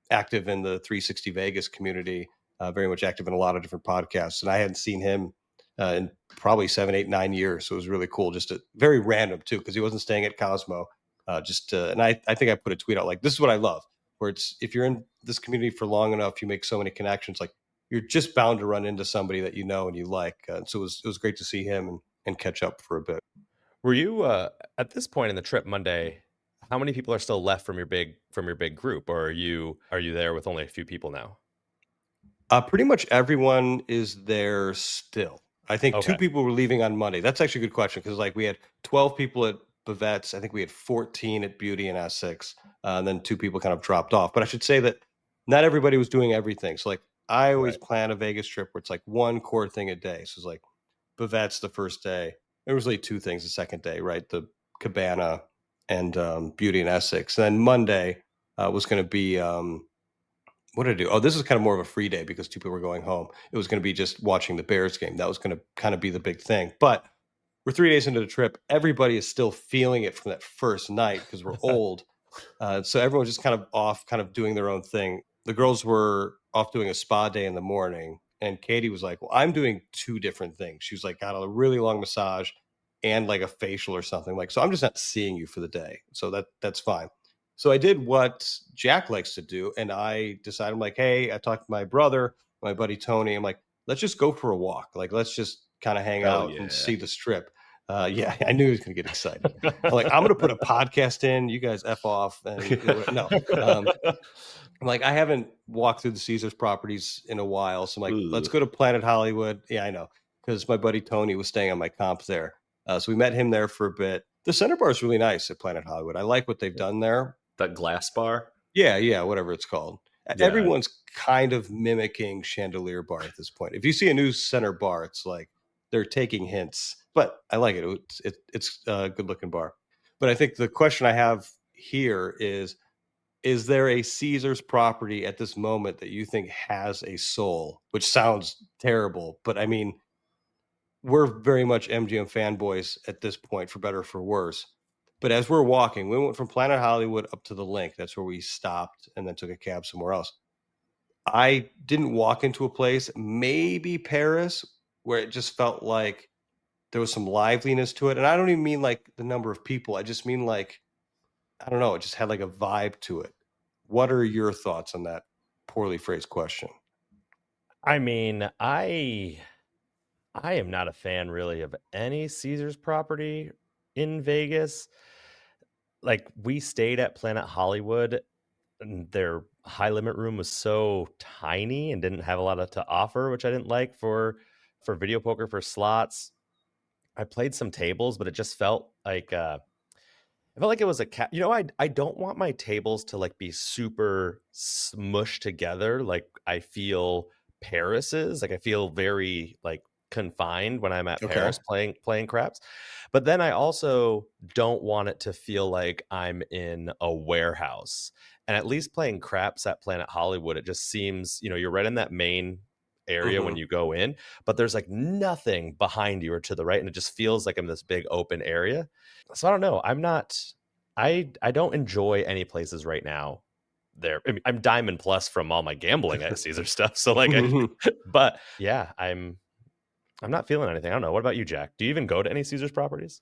active in the 360 Vegas community, very much active in a lot of different podcasts, and I hadn't seen him in probably 7, 8, 9 years, so it was really cool. Just very random too, because he wasn't staying at Cosmo. And I think I put a tweet out like, this is what I love, where it's, if you're in this community for long enough, you make so many connections, like you're just bound to run into somebody that you know and you like. So it was great to see him and catch up for a bit. Were you at this point in the trip Monday? How many people are still left from your big group, or are you there with only a few people now? Pretty much everyone is there still. I think 2 people were leaving on Monday. That's actually a good question, because like we had 12 people at Bavette's. I think we had 14 at Beauty and Essex, and then 2 people kind of dropped off. But I should say that not everybody was doing everything. So like I always plan a Vegas trip where it's like one core thing a day. So it's like Bavette's the first day. There was like two things the second day, right? The Cabana and Beauty and Essex. And then Monday was going to be what did I do? Oh, this is kind of more of a free day because two people were going home. It was going to be just watching the Bears game. That was going to kind of be the big thing. But we're 3 days into the trip. Everybody is still feeling it from that first night because we're old. So everyone's just kind of off, kind of doing their own thing. The girls were off doing a spa day in the morning. And Katie was like, well, I'm doing two different things. She was like, got a really long massage and like a facial or something. Like, so I'm just not seeing you for the day. So that's fine. So I did what Jack likes to do. And I decided, I'm like, hey, I talked to my brother, my buddy Tony. I'm like, let's just go for a walk. Like, let's just kind of hang out and see the strip. Yeah, I knew he was going to get excited. I'm like, I'm going to put a podcast in. You guys F off. And no. I'm like, I haven't walked through the Caesars properties in a while. So I'm like, let's go to Planet Hollywood. Yeah, I know. Because my buddy Tony was staying on my comp there. So we met him there for a bit. The center bar is really nice at Planet Hollywood. I like what they've done there. That glass bar? Yeah, whatever it's called. Yeah. Everyone's kind of mimicking Chandelier Bar at this point. If you see a new center bar, it's like they're taking hints. But I like it. It's a good-looking bar. But I think the question I have here is there a Caesars property at this moment that you think has a soul? Which sounds terrible, but I mean, we're very much MGM fanboys at this point, for better or for worse. But as we're walking, we went from Planet Hollywood up to the Link. That's where we stopped and then took a cab somewhere else. I didn't walk into a place, maybe Paris, where it just felt like there was some liveliness to it. And I don't even mean like the number of people. I just mean like, I don't know, it just had like a vibe to it. What are your thoughts on that poorly phrased question? I mean, I am not a fan really of any Caesars property in Vegas. Like, we stayed at Planet Hollywood and their high limit room was so tiny and didn't have a lot to offer, which I didn't like for video poker, for slots. I played some tables, but it just felt like I felt like it was a cat. I don't want my tables to like be super smushed together. Like I feel Paris is like, I feel very like confined when I'm at Paris playing craps. But then I also don't want it to feel like I'm in a warehouse. And at least playing craps at Planet Hollywood, it just seems, you're right in that main area when you go in, but there's like nothing behind you or to the right, and it just feels like I'm this big open area. So I don't know. I don't enjoy any places right now there. I mean, I'm Diamond Plus from all my gambling at Caesar stuff. So like, but yeah, I'm not feeling anything. I don't know. What about you, Jack? Do you even go to any Caesars properties?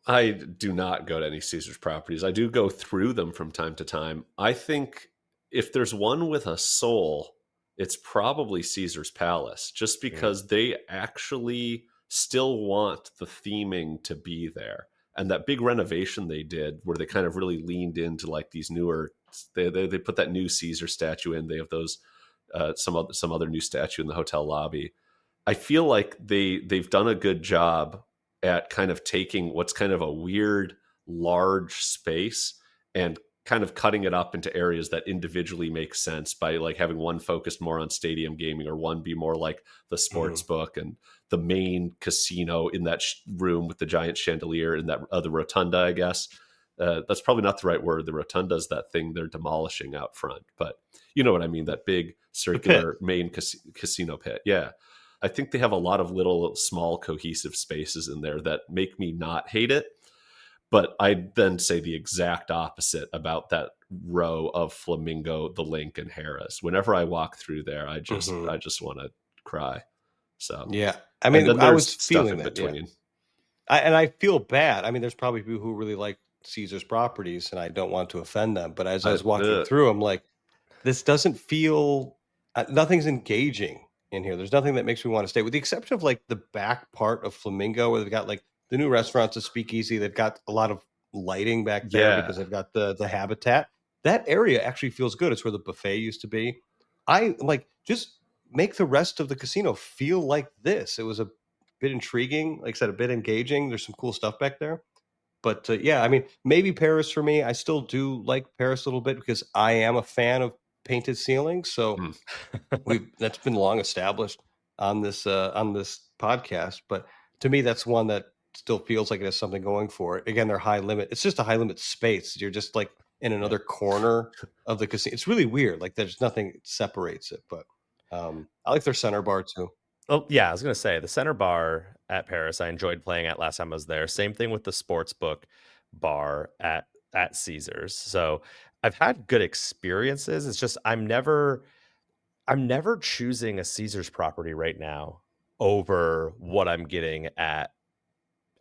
I do not go to any Caesars properties. I do go through them from time to time. I think if there's one with a soul, it's probably Caesar's Palace, just because they actually still want the theming to be there. And that big renovation they did where they kind of really leaned into like these newer, they put that new Caesar statue in. They have those, some other new statue in the hotel lobby. I feel like they've done a good job at kind of taking what's kind of a weird, large space and kind of cutting it up into areas that individually make sense by like having one focused more on stadium gaming or one be more like the sports book and the main casino in that room with the giant chandelier and that other rotunda, I guess. That's probably not the right word. The rotunda is that thing they're demolishing out front, but you know what I mean? That big circular main casino pit. Yeah. I think they have a lot of little small cohesive spaces in there that make me not hate it. But I then say the exact opposite about that row of Flamingo, the Link, and Harris. Whenever I walk through there, I just want to cry. So yeah, I mean, I was feeling that. Between. Yeah. And I feel bad. I mean, there's probably people who really like Caesar's properties, and I don't want to offend them. But as I was walking through, I'm like, this doesn't feel. Nothing's engaging in here. There's nothing that makes me want to stay, with the exception of like the back part of Flamingo, where they've got like the new restaurants, a speakeasy. They've got a lot of lighting back there because they've got the habitat. That area actually feels good. It's where the buffet used to be. I like, just make the rest of the casino feel like this. It was a bit intriguing, like I said, a bit engaging. There's some cool stuff back there. But yeah, I mean, maybe Paris for me. I still do like Paris a little bit because I am a fan of painted ceilings. So that's been long established on this podcast. But to me, that's one that still feels like it has something going for it. Again, they're high limit. It's just a high limit space. You're just like in another corner of the casino. It's really weird. Like there's nothing that separates it. But I like their center bar too. Oh, yeah, I was going to say the center bar at Paris, I enjoyed playing at last time I was there. Same thing with the sports book bar at Caesars. So I've had good experiences. It's just I'm never choosing a Caesars property right now over what I'm getting at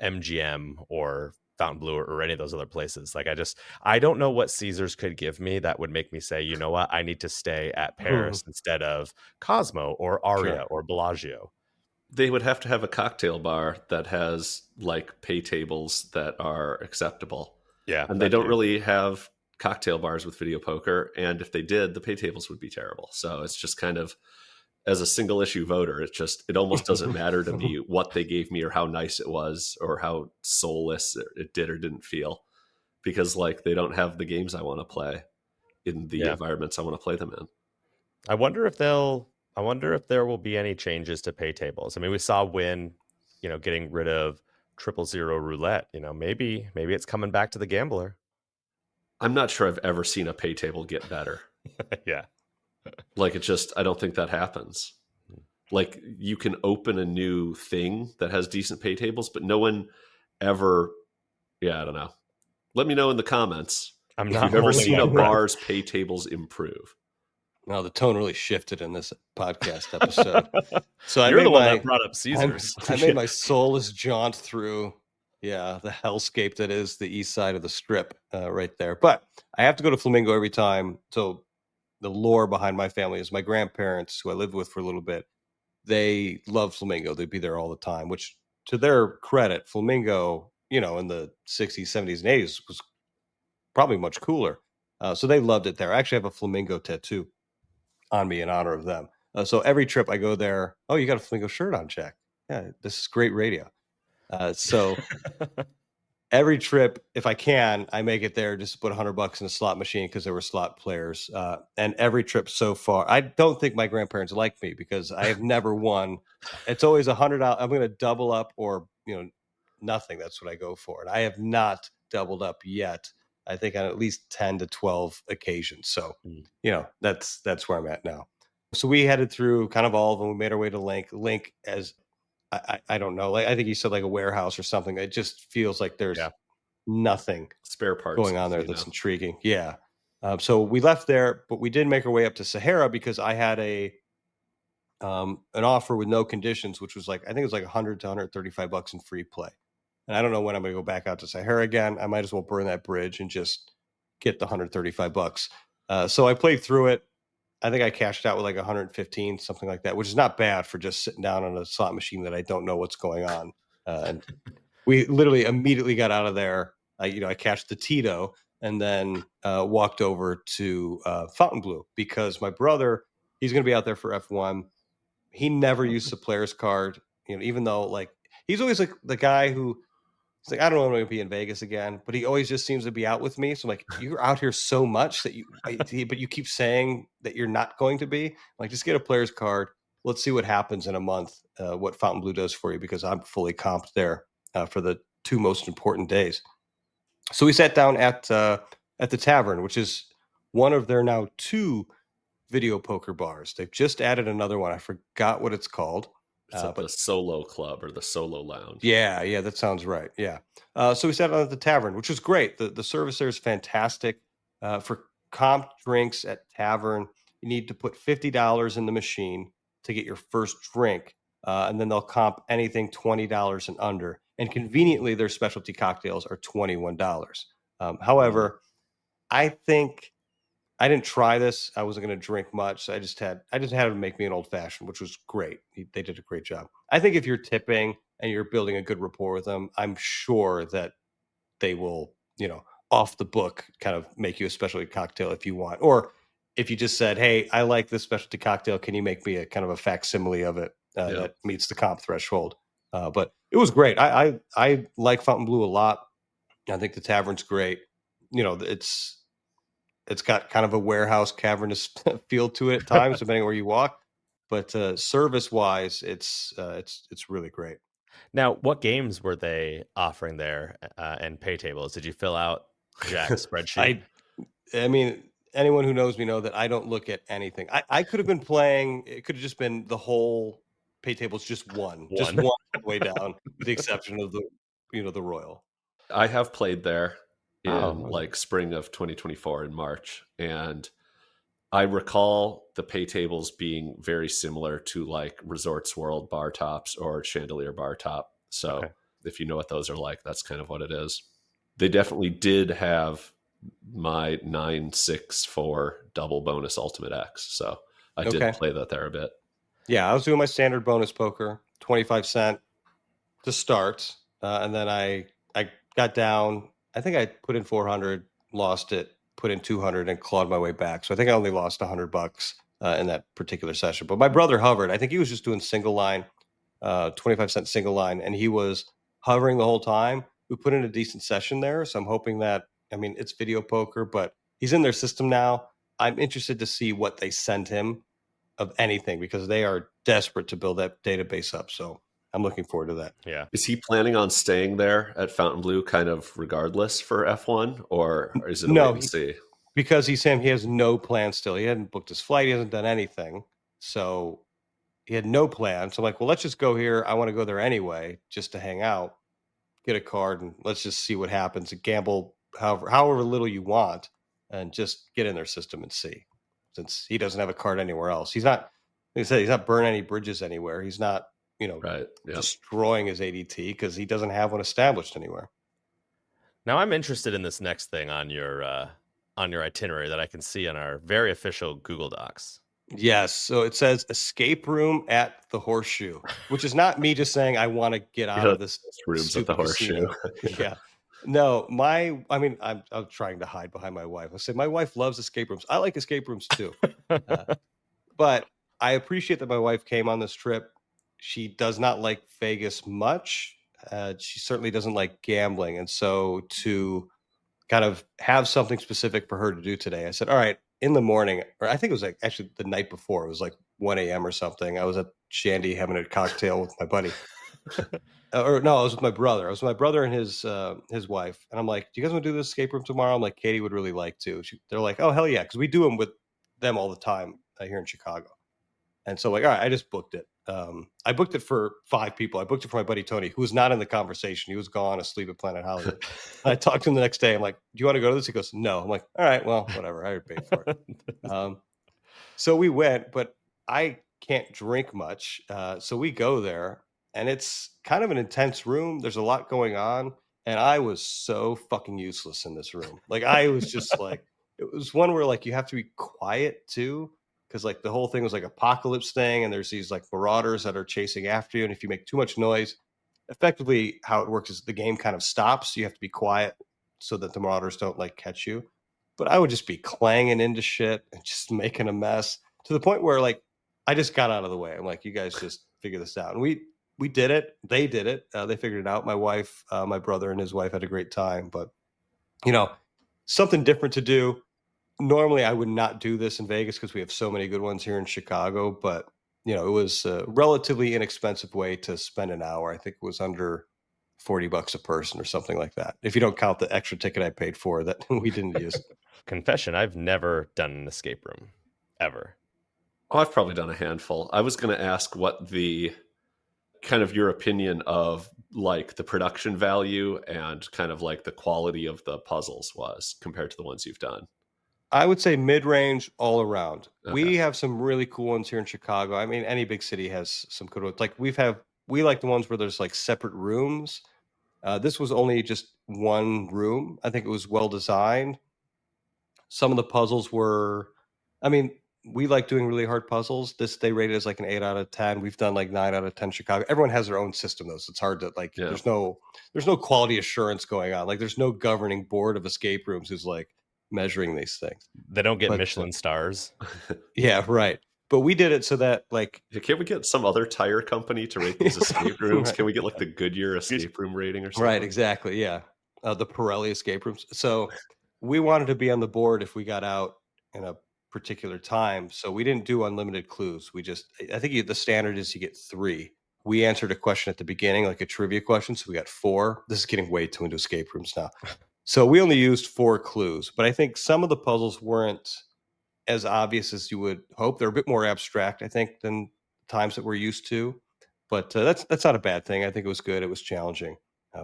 MGM or Fontainebleau or any of those other places. Like I don't know what Caesars could give me that would make me say, you know what, I need to stay at Paris instead of Cosmo or Aria or Bellagio. They would have to have a cocktail bar that has like pay tables that are acceptable. Yeah. And they don't really have cocktail bars with video poker. And if they did, the pay tables would be terrible. So it's just kind of, as a single issue voter, it almost doesn't matter to me what they gave me or how nice it was or how soulless it did or didn't feel, because like they don't have the games I want to play in the environments I want to play them in. I wonder if there will be any changes to pay tables. I mean, we saw Wynn, getting rid of 000 roulette. Maybe it's coming back to the gambler. I'm not sure I've ever seen a pay table get better. Yeah. Like I don't think that happens. Like you can open a new thing that has decent pay tables, but no one ever, I don't know. Let me know in the comments if you've ever seen a bar's pay tables improve. Now the tone really shifted in this podcast episode. So You're the one that brought up Caesars. I made my soulless jaunt through, the hellscape that is the east side of the Strip right there. But I have to go to Flamingo every time. So the lore behind my family is my grandparents, who I lived with for a little bit, they love Flamingo. They'd be there all the time, which to their credit, Flamingo, in the 60s, 70s, and 80s was probably much cooler. So they loved it there. I actually have a Flamingo tattoo on me in honor of them. So every trip I go there, oh, you got a Flamingo shirt on, Jack. Yeah, this is great radio. So every trip, if I can, I make it there just to put $100 in a slot machine because there were slot players. And every trip so far, I don't think my grandparents like me because I have never won. It's always $100. I'm going to double up or, nothing. That's what I go for. And I have not doubled up yet. I think on at least 10 to 12 occasions. So, that's where I'm at now. So we headed through kind of all of them. We made our way to Link as I don't know. Like I think you said like a warehouse or something. It just feels like there's nothing spare parts going on there that's intriguing. Yeah. So we left there, but we did make our way up to Sahara because I had an offer with no conditions, which was like, I think it was like $100 to $135 in free play. And I don't know when I'm going to go back out to Sahara again. I might as well burn that bridge and just get the $135. So I played through it. I think I cashed out with like 115, something like that, which is not bad for just sitting down on a slot machine that I don't know what's going on. And we literally immediately got out of there. I cashed the Tito and then walked over to Fontainebleau because my brother, he's going to be out there for F1. He never used the player's card, even though like he's always like the guy who. It's like, I don't know when I'm going to be in Vegas again, but he always just seems to be out with me. So I'm like, you're out here so much that but you keep saying that you're not going to be. I'm like, just get a player's card. Let's see what happens in a month, what Fontainebleau does for you, because I'm fully comped there for the two most important days. So we sat down at the Tavern, which is one of their now two video poker bars. They've just added another one. I forgot what it's called. It's like the Solo Club or the Solo Lounge. Yeah, that sounds right. Yeah. So we sat down at the Tavern, which was great. The service there is fantastic. For comp drinks at Tavern, you need to put $50 in the machine to get your first drink. And then they'll comp anything $20 and under. And conveniently, their specialty cocktails are $21. However, I think I didn't try this. I wasn't going to drink much. So I just had to make me an old fashioned, which was great. They did a great job. I think if you're tipping and you're building a good rapport with them, I'm sure that they will, off the book kind of make you a specialty cocktail if you want. Or if you just said, hey, I like this specialty cocktail. Can you make me a kind of a facsimile of it that meets the comp threshold? But it was great. I like Fontainebleau a lot. I think the Tavern's great. It's got kind of a warehouse cavernous feel to it at times, depending where you walk. But service wise, it's really great. Now, what games were they offering there and pay tables? Did you fill out Jack's spreadsheet? I mean, anyone who knows me know that I don't look at anything. I could have been playing. It could have just been the whole pay tables, just one all the way down, with the exception of the Royal. I have played there in Oh. spring of 2024 in March, and I recall the pay tables being very similar to like Resorts World bar tops or Chandelier bar top. So if you know what those are like, that's kind of what it is. They definitely did have my 964 double bonus Ultimate X. So I did play that there a bit. Yeah, I was doing my standard bonus poker, 25 cent to start. And then I got down. I think I put in 400, lost it, put in 200, and clawed my way back. So I think I only lost $100 in that particular session. But my brother hovered. I think he was just doing single line, 25 cent single line, and he was hovering the whole time. We put in a decent session there. So I'm hoping that, I mean, it's video poker, but he's in their system now. I'm interested to see what they send him of anything, because they are desperate to build that database up. So I'm looking forward to that. Yeah. Is he planning on staying there at Fontainebleau kind of regardless for F1, or is it a wait and see? Because he's him, he has no plan still. He hadn't booked his flight. He hasn't done anything. So he had no plan. So I'm like, well, let's just go here. I want to go there anyway, just to hang out, get a card, and let's just see what happens. And gamble however little you want, and just get in their system and see. Since he doesn't have a card anywhere else. He's not, like I said, he's not burning any bridges anywhere. He's not, destroying his ADT because he doesn't have one established anywhere. Now I'm interested in this next thing on your itinerary that I can see on our very official Google Docs. Yes. So it says escape room at the Horseshoe, which is not me just saying I want to get out of this rooms at the Horseshoe. Yeah. No, I'm trying to hide behind my wife. I say my wife loves escape rooms. I like escape rooms too. But I appreciate that my wife came on this trip. She does not like Vegas much. She certainly doesn't like gambling. And so to kind of have something specific for her to do today, I said, all right, in the morning, or I think it was like actually the night before, it was like 1 a.m. or something. I was at Shandy having a cocktail with my buddy. Or no, I was with my brother. I was with my brother and his wife. And I'm like, do you guys want to do this escape room tomorrow? I'm like, Katie would really like to. They're like, oh, hell yeah. Because we do them with them all the time here in Chicago. And so like, all right, I just booked it. I booked it for 5 people. I booked it for my buddy Tony, who was not in the conversation. He was gone asleep at Planet Hollywood. I talked to him the next day. I'm like, do you want to go to this? He goes, no. I'm like, all right, well, whatever. I would pay for it. So we went, but I can't drink much. So we go there, and it's kind of an intense room. There's a lot going on. And I was so fucking useless in this room. Like, I was just like, it was one where like you have to be quiet too. Because like the whole thing was like apocalypse thing, and there's these like marauders that are chasing after you, and if you make too much noise, effectively how it works is the game kind of stops. You have to be quiet so that the marauders don't like catch you. But I would just be clanging into shit and just making a mess, to the point where like I just got out of the way. I'm like, you guys just figure this out. And we did it. They did it. They figured it out. My wife, my brother and his wife had a great time. But something different to do. Normally I would not do this in Vegas because we have so many good ones here in Chicago, but it was a relatively inexpensive way to spend an hour. I think it was under $40 a person or something like that, if you don't count the extra ticket I paid for that we didn't use. Confession, I've never done an escape room ever. Oh, I've probably done a handful. I was going to ask what the kind of your opinion of like the production value and kind of like the quality of the puzzles was compared to the ones you've done. I would say mid-range all around. Okay. We have some really cool ones here in Chicago. I mean, any big city has some good ones. Like we like the ones where there's like separate rooms. This was only just one room. I think it was well designed. Some of the puzzles were, I mean, we like doing really hard puzzles. This they rated as like an 8 out of 10. We've done like 9 out of 10 Chicago. Everyone has their own system though, so it's hard to like. Yeah. There's no quality assurance going on. Like there's no governing board of escape rooms who's like measuring these things. They don't get Michelin stars. Yeah, right. But we did it so that like, can we get some other tire company to rate these escape rooms? Right. Can we get like the Goodyear escape room rating or something? Right, exactly. Yeah, the Pirelli escape rooms. So we wanted to be on the board if we got out in a particular time, so we didn't do unlimited clues. We just I think the standard is you get 3. We answered a question at the beginning, like a trivia question, so we got 4. This is getting way too into escape rooms now. So we only used 4 clues, but I think some of the puzzles weren't as obvious as you would hope. They're a bit more abstract, I think, than times that we're used to. But that's not a bad thing. I think it was good. It was challenging.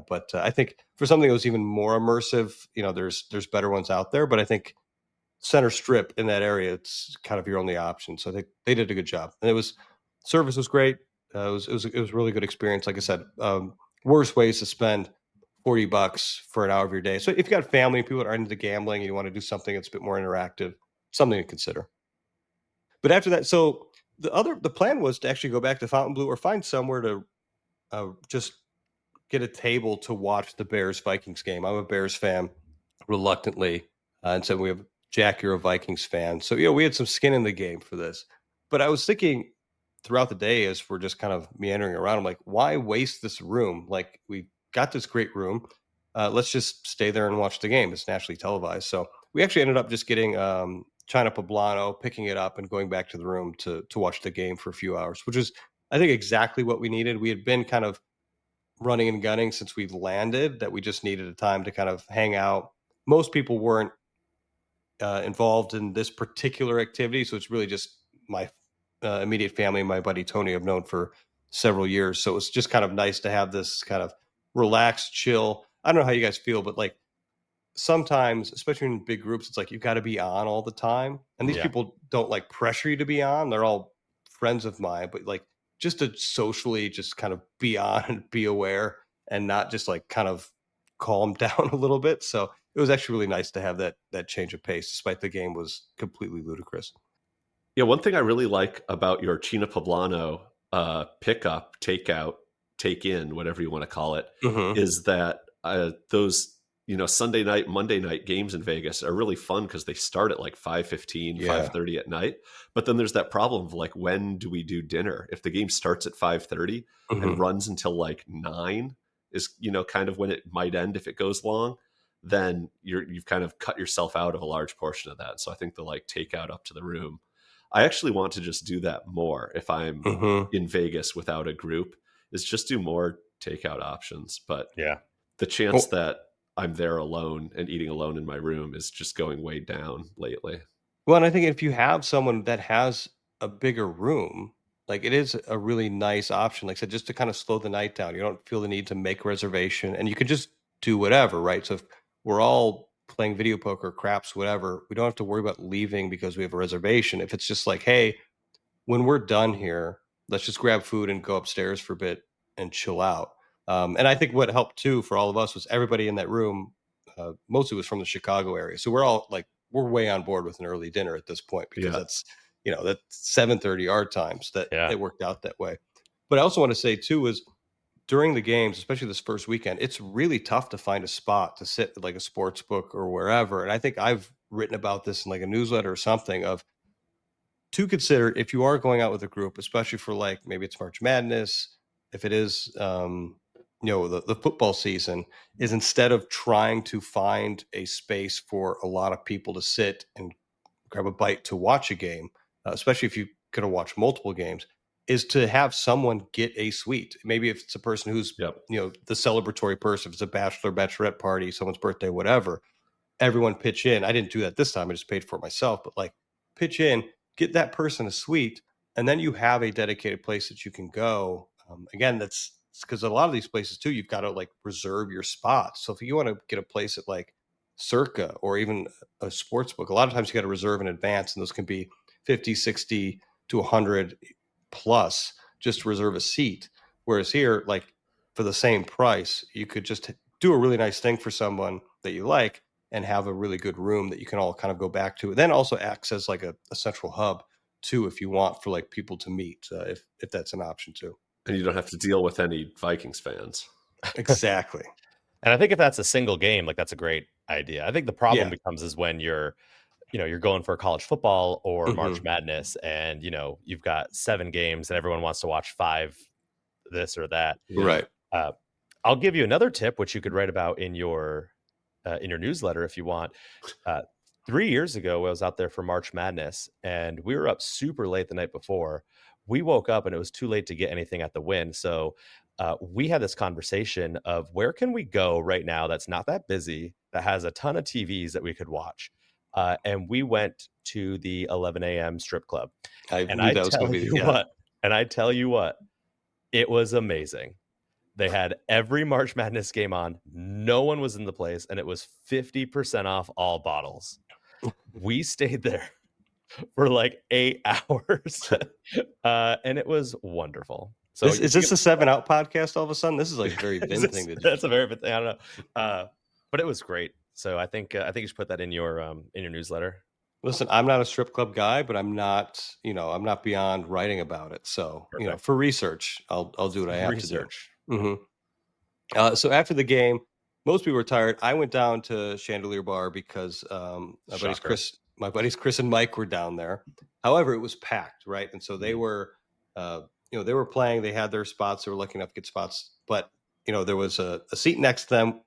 But I think for something that was even more immersive, there's better ones out there. But I think center strip in that area, it's kind of your only option. So I think they did a good job, and service was great. It was a really good experience. Like I said, worst ways to spend $40 for an hour of your day. So if you've got family and people that are into gambling and you want to do something that's a bit more interactive, something to consider. But after that, so the plan was to actually go back to Fontainebleau or find somewhere to just get a table to watch the Bears Vikings game. I'm a Bears fan, reluctantly, and so we have Jack, you're a Vikings fan, so we had some skin in the game for this. But I was thinking throughout the day as we're just kind of meandering around, I'm like, why waste this room? Like we got this great room. Let's just stay there and watch the game. It's nationally televised. So we actually ended up just getting China Poblano, picking it up and going back to the room to watch the game for a few hours, which is, I think, exactly what we needed. We had been kind of running and gunning since we landed, that we just needed a time to kind of hang out. Most people weren't involved in this particular activity, so it's really just my immediate family and my buddy Tony I've known for several years. So it's just kind of nice to have this kind of relaxed, chill. I don't know how you guys feel, but like sometimes, especially in big groups, it's like you've got to be on all the time. And these Yeah. people don't like pressure you to be on. They're all friends of mine, but like just to socially just kind of be on and be aware and not just like kind of calm down a little bit. So it was actually really nice to have that change of pace, despite the game was completely ludicrous. Yeah, one thing I really like about your China Poblano pickup, takeout, take in, whatever you want to call it, Mm-hmm. is that those Sunday night, Monday night games in Vegas are really fun because they start at like 5:15, Yeah. 5:30 at night. But then there's that problem of like, when do we do dinner? If the game starts at 5:30 Mm-hmm. and runs until like 9 is kind of when it might end if it goes long, then you've kind of cut yourself out of a large portion of that. So I think the like takeout up to the room, I actually want to just do that more if I'm Mm-hmm. in Vegas without a group, is just do more takeout options. But Yeah. the chance Well, that I'm there alone and eating alone in my room is just going way down lately. Well, and I think if you have someone that has a bigger room, like it is a really nice option. Like I said, just to kind of slow the night down. You don't feel the need to make a reservation and you can just do whatever, right? So if we're all playing video poker, craps, whatever, we don't have to worry about leaving because we have a reservation. If it's just like, hey, when we're done here, let's just grab food and go upstairs for a bit and chill out. And I think what helped too for all of us was everybody in that room mostly was from the Chicago area. So we're all like, we're way on board with an early dinner at this point because Yeah. that's 7:30 our times that Yeah. it worked out that way. But I also want to say too is during the games, especially this first weekend, it's really tough to find a spot to sit at like a sports book or wherever. And I think I've written about this in like a newsletter or something of to consider if you are going out with a group, especially for like maybe it's March Madness, if it is the football season, is instead of trying to find a space for a lot of people to sit and grab a bite to watch a game, especially if you're going to watch multiple games, is to have someone get a suite. Maybe if it's a person who's Yep. the celebratory person, if it's a bachelor, bachelorette party, someone's birthday, whatever, everyone pitch in. I didn't do that this time. I just paid for it myself, but like pitch in, get that person a suite, and then you have a dedicated place that you can go. Again, that's because a lot of these places too, you've got to like reserve your spot. So if you want to get a place at like Circa or even a sports book, a lot of times you got to reserve in advance, and those can be 50, 60 to 100 plus just to reserve a seat. Whereas here, like for the same price, you could just do a really nice thing for someone that you like and have a really good room that you can all kind of go back to. Then also acts as like a central hub too, if you want for like people to meet, if that's an option too. And you don't have to deal with any Vikings fans. Exactly. And I think if that's a single game, like that's a great idea. I think the problem Yeah. becomes is when you're going for college football or March Mhm. Madness and, you've got 7 games and everyone wants to watch 5 this or that. Yeah. Right. Uh, I'll give you another tip, which you could write about in your in your newsletter if you want. 3 years ago, I was out there for March Madness, and we were up super late the night before. We woke up and it was too late to get anything at the Wynn. So we had this conversation of where can we go right now that's not that busy, that has a ton of TVs that we could watch. And we went to the 11 a.m. strip club. I knew that was going to be And I tell you what, it was amazing. They had every March Madness game on. No one was in the place, and it was 50% off all bottles. We stayed there for like 8 hours, and it was wonderful. So is this a 7 Out podcast all of a sudden? This is like a very Vin thing to do. That's a very Vin thing. I don't know. But it was great. So I think you should put that in your newsletter. Listen, I'm not a strip club guy, but I'm not beyond writing about it. So, Perfect. For research, I'll do what I have to do. Mm-hmm. So after the game, most people were tired. I went down to Chandelier Bar because my buddies Chris and Mike were down there. However, it was packed, right? And so they were, they were playing. They had their spots. They were lucky enough to get spots. But, there was a seat next to them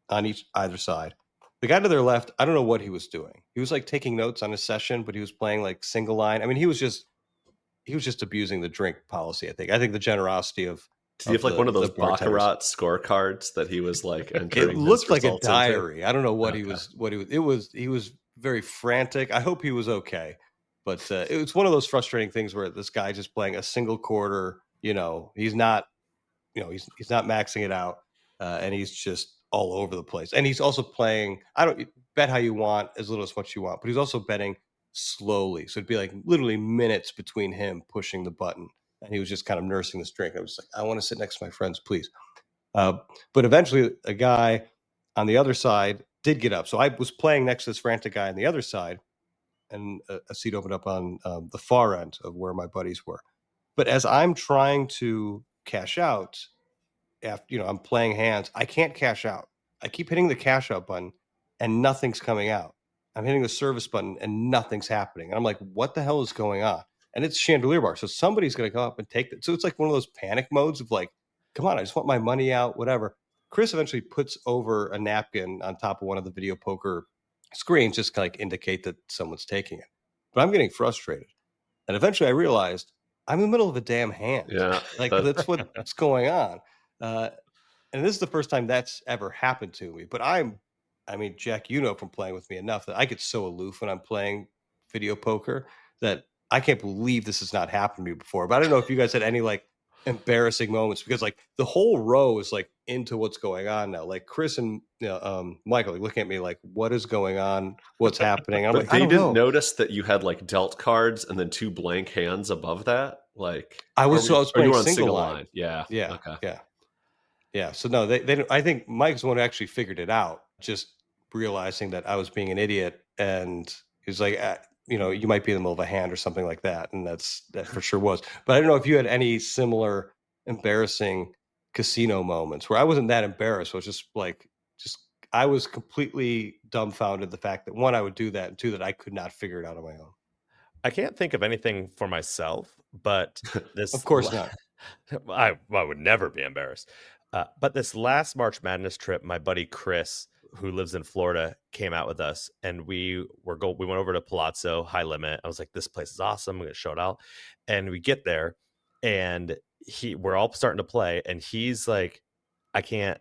on either side. The guy to their left, I don't know what he was doing. He was like taking notes on his session, but he was playing like single line. I mean, he was just abusing the drink policy. I think the generosity of. Did he have like one of those Baccarat scorecards that he was like entering? It looked like a diary. I don't know what he was. He was very frantic. I hope he was okay, but it was one of those frustrating things where this guy just playing a single quarter. He's not maxing it out, and he's just all over the place. And he's also playing. I don't bet how you want, as little as much you want, but he's also betting slowly. So it'd be like literally minutes between him pushing the button. And he was just kind of nursing this drink. I was like, I want to sit next to my friends, please. But eventually a guy on the other side did get up. So I was playing next to this frantic guy on the other side, and a seat opened up on the far end of where my buddies were. But as I'm trying to cash out, after I'm playing hands, I can't cash out. I keep hitting the cash out button and nothing's coming out. I'm hitting the service button and nothing's happening. And I'm like, what the hell is going on? And it's Chandelier Bar. So somebody's going to come up and take it. So it's like one of those panic modes of like, come on, I just want my money out, whatever. Chris eventually puts over a napkin on top of one of the video poker screens, just to like indicate that someone's taking it. But I'm getting frustrated. And eventually I realized I'm in the middle of a damn hand. Yeah. Like that's what's going on. And this is the first time that's ever happened to me. But Jack, from playing with me enough that I get so aloof when I'm playing video poker that I can't believe this has not happened to me before. But I don't know if you guys had any like embarrassing moments, because like the whole row is like into what's going on now. Like Chris and Michael like looking at me like, what is going on? What's happening? I'm like, they didn't notice that you had like dealt cards and then 2 blank hands above that. Like I was playing single line. Yeah. Okay. Yeah. So no, they I think Mike's the one who actually figured it out, just realizing that I was being an idiot, and he's like, you might be in the middle of a hand or something like that. And that for sure was. But I don't know if you had any similar embarrassing casino moments where I wasn't that embarrassed. I was just I was completely dumbfounded the fact that, one, I would do that, and two, that I could not figure it out on my own. I can't think of anything for myself, but this, of course not. I would never be embarrassed. But this last March Madness trip, my buddy Chris, who lives in Florida, came out with us, and we went over to Palazzo High Limit. I was like, this place is awesome. I'm going to show it out. And we get there, and we're all starting to play, and he's like, I can't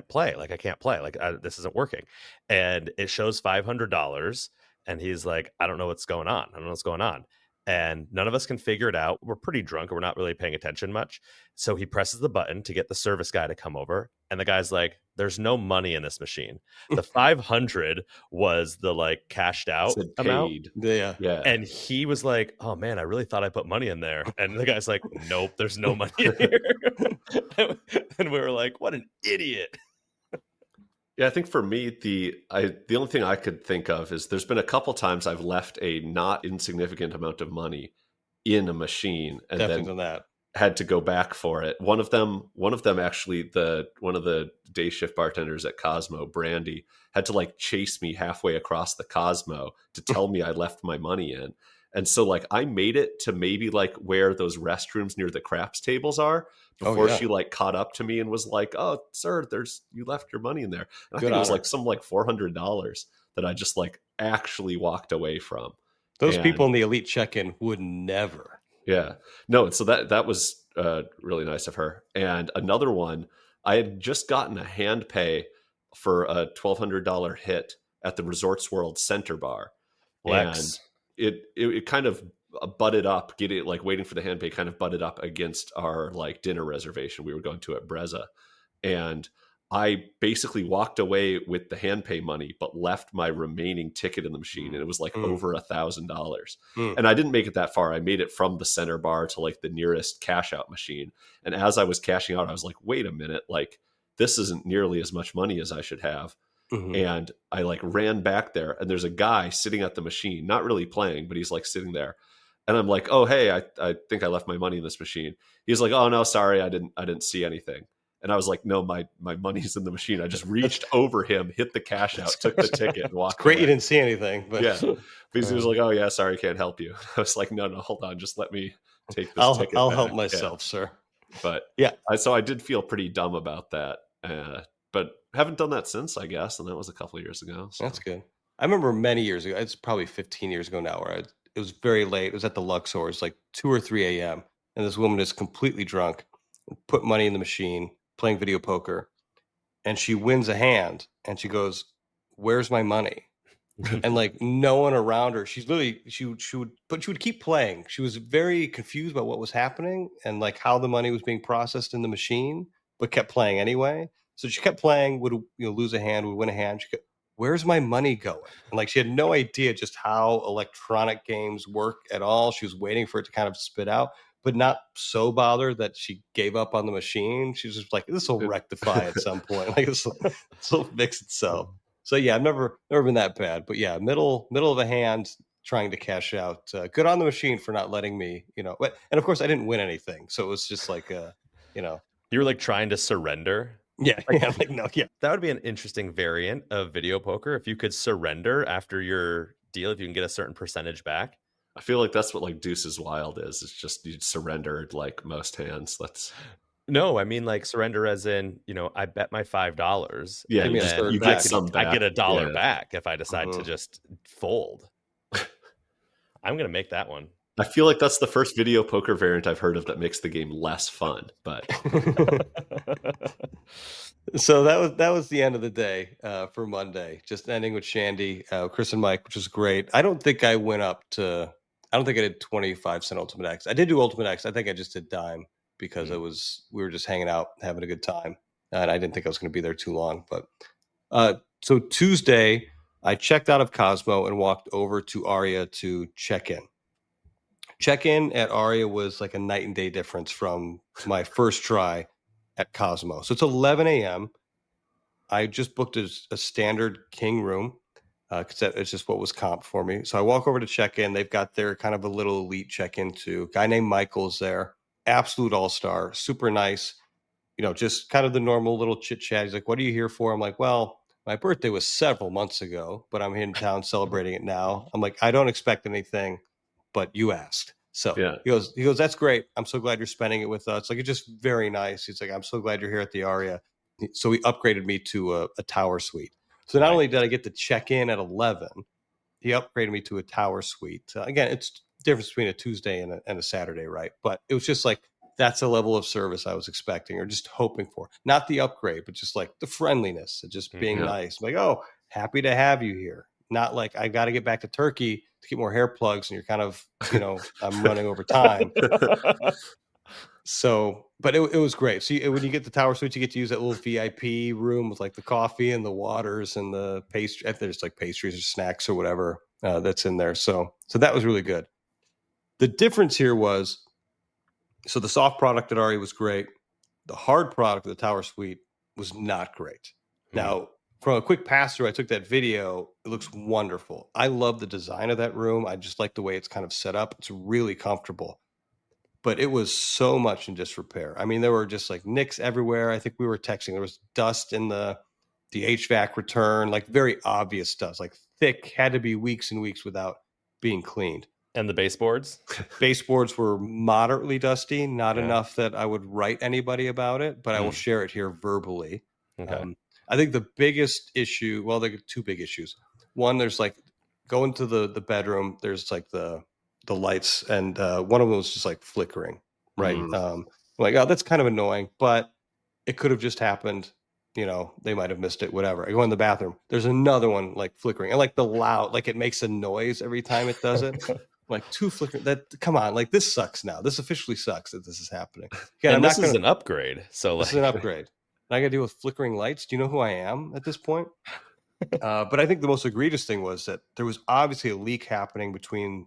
play. Like, I can't play. Like, this isn't working. And it shows $500. And he's like, I don't know what's going on. I don't know what's going on. And none of us can figure it out. We're pretty drunk, and we're not really paying attention much. So he presses the button to get the service guy to come over. And the guy's like, there's no money in this machine. The 500 was the like cashed out amount. Yeah. And he was like, oh man, I really thought I put money in there. And the guy's like, nope, there's no money in here. And we were like, what an idiot. Yeah, I think for me, the only thing I could think of is there's been a couple times I've left a not insignificant amount of money in a machine and then had to go back for it. One of them actually, one of the day shift bartenders at Cosmo, Brandy, had to like chase me halfway across the Cosmo to tell me I left my money in. And so like I made it to maybe like where those restrooms near the craps tables are before she like caught up to me and was like, "Oh, sir, you left your money in there." And I think it was like some like $400 that I just like actually walked away from. Those people in the elite check-in would never. Yeah. No, and so that was really nice of her. And another one, I had just gotten a hand pay for a $1,200 hit at the Resorts World Center Bar. Flex. And it kind of butted up, getting like waiting for the hand pay kind of butted up against our like dinner reservation we were going to at Breza. And I basically walked away with the hand pay money, but left my remaining ticket in the machine. And it was like over $1,000. And I didn't make it that far. I made it from the center bar to like the nearest cash out machine. And as I was cashing out, I was like, wait a minute, like this isn't nearly as much money as I should have. And I like ran back there, and there's a guy sitting at the machine, not really playing, but he's like sitting there. And I'm like, oh, hey, I think I left my money in this machine. He's like, oh no, sorry, I didn't see anything. And I was like, no, my money's in the machine. I just reached over him, hit the cash out, took the ticket, and walked away. You didn't see anything. But yeah. Because he was like, oh yeah, sorry, can't help you. I was like, no, hold on, just let me take this ticket. I'll help myself, sir. But yeah, so I did feel pretty dumb about that. But haven't done that since, I guess. And that was a couple of years ago. So. That's good. I remember many years ago, it's probably 15 years ago now, where it was very late. It was at the Luxor. It's like 2 or 3 a.m. And this woman is completely drunk, put money in the machine, playing video poker. And she wins a hand and she goes, "Where's my money?" And like no one around her. She's literally, she would keep playing. She was very confused about what was happening and like how the money was being processed in the machine, but kept playing anyway. So she kept playing, would lose a hand, would win a hand. She go, "Where's my money going?" And like she had no idea just how electronic games work at all. She was waiting for it to kind of spit out, but not so bothered that she gave up on the machine. She was just like, "This will rectify at some point. Like this will fix itself." So yeah, I've never been that bad. But yeah, middle of a hand trying to cash out. Good on the machine for not letting me, But and of course I didn't win anything, so it was just like, you were like trying to surrender. Yeah, That would be an interesting variant of video poker if you could surrender after your deal, if you can get a certain percentage back. I feel like that's what like Deuces Wild is. It's just you surrendered like most hands. No, I mean like surrender as in, I bet my $5. Yeah, you get some back. I get $1 back if I decide to just fold. I'm gonna make that one. I feel like that's the first video poker variant I've heard of that makes the game less fun. But so that was the end of the day for Monday. Just ending with Shandy, Chris and Mike, which was great. I don't think I did 25-cent Ultimate X. I did do Ultimate X. I think I just did dime because we were just hanging out, having a good time, and I didn't think I was going to be there too long. But so Tuesday, I checked out of Cosmo and walked over to Aria to check in. Check-in at Aria was like a night and day difference from my first try at Cosmo. So it's 11 a.m. I just booked a standard king room because it's just what was comp for me. So I walk over to check in. They've got their kind of a little elite check-in too. Guy named Michael's there. Absolute all-star. Super nice. Just kind of the normal little chit-chat. He's like, "What are you here for?" I'm like, "Well, my birthday was several months ago, but I'm in town celebrating it now." I'm like, "I don't expect anything, but you asked." So yeah. He goes, "That's great. I'm so glad you're spending it with us." Like, it's just very nice. He's like, "I'm so glad you're here at the Aria." So he upgraded me to a tower suite. So not only did I get to check in at 11, he upgraded me to a tower suite. Again, it's the difference between a Tuesday and a Saturday, right? But it was just like, that's a level of service I was expecting or just hoping for. Not the upgrade, but just like the friendliness and just being nice. Like, "Oh, happy to have you here." Not like, "I got to get back to Turkey to get more hair plugs," and you're kind of, I'm running over time. So, but it was great. So when you get the tower suite, you get to use that little VIP room with like the coffee and the waters and the pastry. I think there's like pastries or snacks or whatever that's in there. So that was really good. The difference here was, so the soft product at Aria was great. The hard product of the tower suite was not great. Now, from a quick pass through, I took that video. It looks wonderful. I love the design of that room. I just like the way it's kind of set up. It's really comfortable. But it was so much in disrepair. I mean, there were just like nicks everywhere. I think we were texting. There was dust in the HVAC return, like very obvious dust, like thick, had to be weeks and weeks without being cleaned. And the baseboards? Baseboards were moderately dusty, not enough that I would write anybody about it, but I will share it here verbally. Okay. I think the biggest issue, well, there are two big issues. One, there's like going to the bedroom, there's like the lights, and one of them was just like flickering, right? Like, oh, that's kind of annoying, but it could have just happened. You know, they might have missed it, whatever. I go in the bathroom, there's another one like flickering, and like the loud, like it makes a noise every time it does it. Like two flickering, that, come on, like this sucks now. This officially sucks that this is happening. Again, and this is an upgrade. So this is an upgrade. And I got to deal with flickering lights. Do you know who I am at this point? But I think the most egregious thing was that there was obviously a leak happening between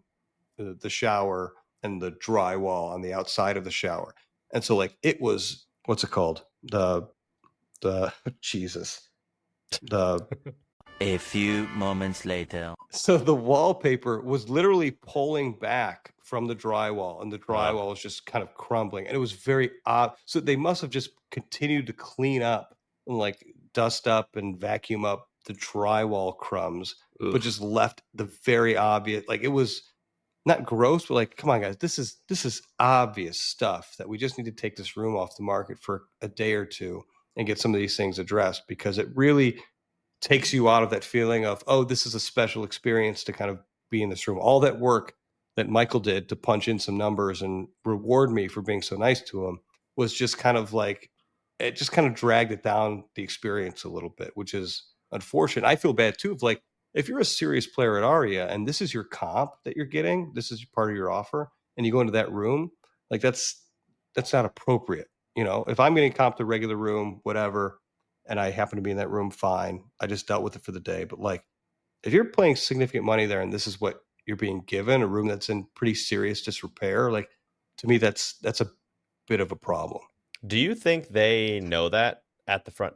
the shower and the drywall on the outside of the shower. And so like it was, what's it called? The Jesus. A few moments later. So the wallpaper was literally pulling back from the drywall, and the drywall was just kind of crumbling, and it was very odd. So they must have just continued to clean up and like dust up and vacuum up the drywall crumbs, but just left the very obvious, like it was not gross, but like, come on, guys, this is obvious stuff that we just need to take this room off the market for a day or two and get some of these things addressed, because it really takes you out of that feeling of, oh, this is a special experience to kind of be in this room. All that work that Michael did to punch in some numbers and reward me for being so nice to him was just kind of like, it just kind of dragged it down the experience a little bit, which is unfortunate. I feel bad too. Of like, if you're a serious player at Aria and this is your comp that you're getting, this is part of your offer, and you go into that room, like that's not appropriate. You know, if I'm getting comp the regular room, whatever, and I happen to be in that room, fine. I just dealt with it for the day. But like, if you're paying significant money there and this is what you're being given, a room that's in pretty serious disrepair, like to me, that's a bit of a problem. Do you think they know that at the front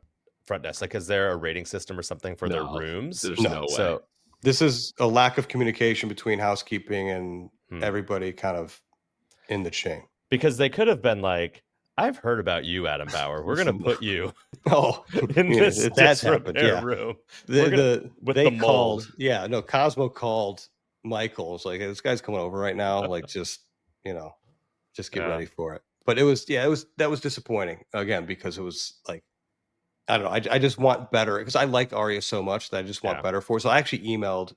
desk? Like, is there a rating system or something for their rooms? There's no way. So this is a lack of communication between housekeeping and everybody kind of in the chain. Because they could have been like, I've heard about you, Adam Bauer. We're going to put you in this disrepair room. Cosmo called Michael. It's like, hey, this guy's coming over right now. Like, just get ready for it. But that was disappointing again, because it was like, I don't know. I just want better, because I like Aria so much that I just want better for it. So I actually emailed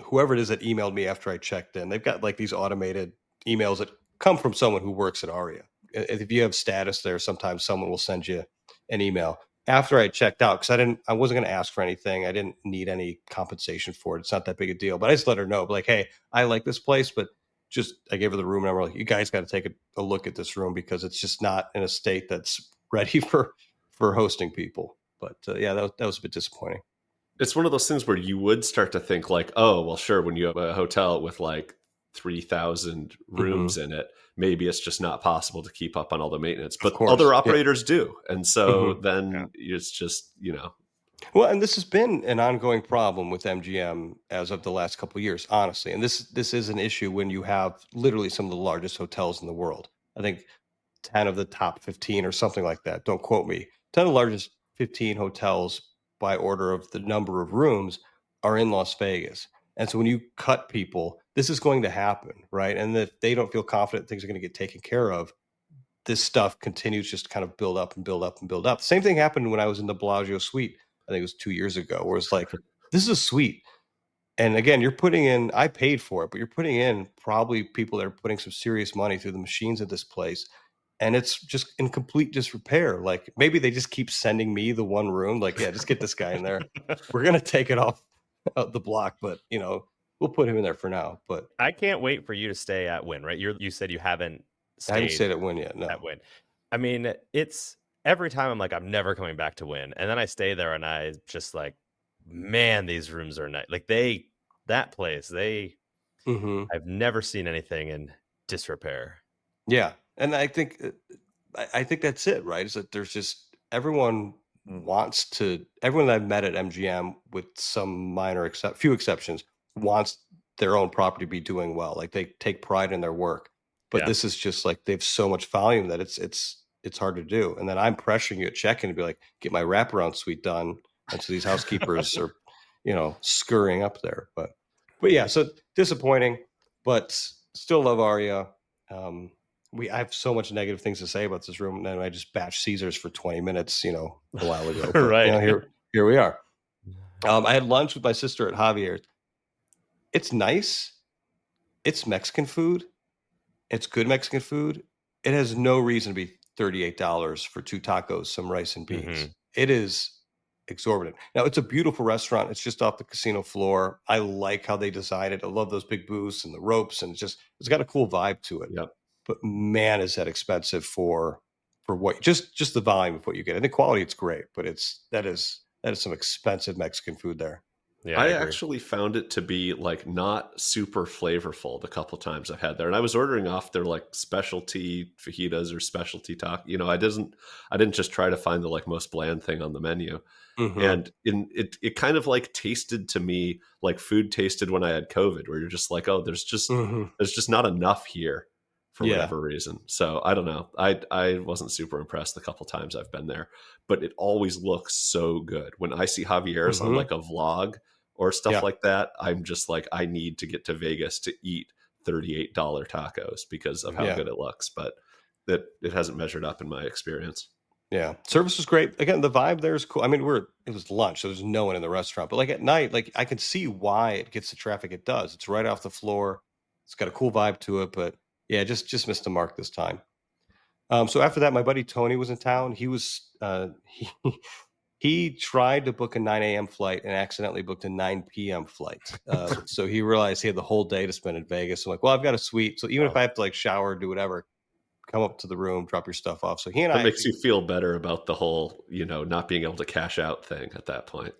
whoever it is that emailed me after I checked in. They've got like these automated emails that come from someone who works at Aria. If you have status there, sometimes someone will send you an email after I checked out, because I wasn't going to ask for anything. I didn't need any compensation for it. It's not that big a deal, but I just let her know, like, hey, I like this place, but I gave her the room number. Like, you guys got to take a look at this room, because it's just not in a state that's ready for hosting people. But that was a bit disappointing. It's one of those things where you would start to think like, oh, well, sure, when you have a hotel with like 3,000 rooms in it, maybe it's just not possible to keep up on all the maintenance, but other operators do. And so then it's just, Well, and this has been an ongoing problem with MGM as of the last couple of years, honestly. And this is an issue when you have literally some of the largest hotels in the world. I think 10 of the top 15 or something like that. Don't quote me. 10 of the largest 15 hotels by order of the number of rooms are in Las Vegas. And so when you cut people, this is going to happen, right? And if they don't feel confident things are going to get taken care of, this stuff continues just to kind of build up and build up and build up. The same thing happened when I was in the Bellagio suite. I think it was 2 years ago, where it's like, this is a suite. And again, you're putting in, I paid for it, but you're putting in probably people that are putting some serious money through the machines at this place. And it's just in complete disrepair. Like, maybe they just keep sending me the one room. Like, yeah, just get this guy in there. We're going to take it off the block, but we'll put him in there for now. But I can't wait for you to stay at Wynn, right? You said you haven't stayed. I haven't stayed at Wynn yet. No. At Wynn. I mean, it's every time I'm like, I'm never coming back to Wynn. And then I stay there and I just like, man, these rooms are nice. Like that place, I've never seen anything in disrepair. Yeah. And I think that's it, right? Is that there's just everyone that I've met at MGM, with some few exceptions, wants their own property to be doing well. Like, they take pride in their work, but this is just like, they have so much volume that it's hard to do. And then I'm pressuring you at check-in to be like, get my wraparound suite done. And so these housekeepers are, scurrying up there, but yeah, so disappointing. but still love Aria. I have so much negative things to say about this room, and I just batched Caesars for 20 minutes, a while ago. But Right. Here we are. I had lunch with my sister at Javier's. It's nice. It's Mexican food. It's good Mexican food. It has no reason to be $38 for 2 tacos, some rice and beans. It is exorbitant. Now, it's a beautiful restaurant. It's just off the casino floor. I like how they designed it. I love those big booths and the ropes, and it's got a cool vibe to it. Yep. But man, is that expensive for what just the volume of what you get. And the quality, it's great, but that is some expensive Mexican food there. Yeah, I actually found it to be like not super flavorful the couple times I've had there, and I was ordering off their like specialty fajitas or specialty taco. I didn't just try to find the like most bland thing on the menu. And it kind of like tasted to me like food tasted when I had COVID, where you're just like, oh, there's just not enough here for whatever reason. So I don't know. I wasn't super impressed the couple times I've been there, but it always looks so good. When I see Javier's on like a vlog or stuff like that, I'm just like, I need to get to Vegas to eat $38 tacos because of how good it looks. But it hasn't measured up in my experience. Yeah. Service was great. Again, the vibe there is cool. I mean, it was lunch, so there's no one in the restaurant. But like at night, like I can see why it gets the traffic it does. It's right off the floor. It's got a cool vibe to it, but yeah, just missed the mark this time. So after that, my buddy Tony was in town. He was he tried to book a 9 a.m. flight and accidentally booked a 9 p.m. flight. So he realized he had the whole day to spend in Vegas. I'm like, well, I've got a suite, so even if I have to like shower, do whatever, come up to the room, drop your stuff off. So he and That makes you feel better about the whole, not being able to cash out thing at that point.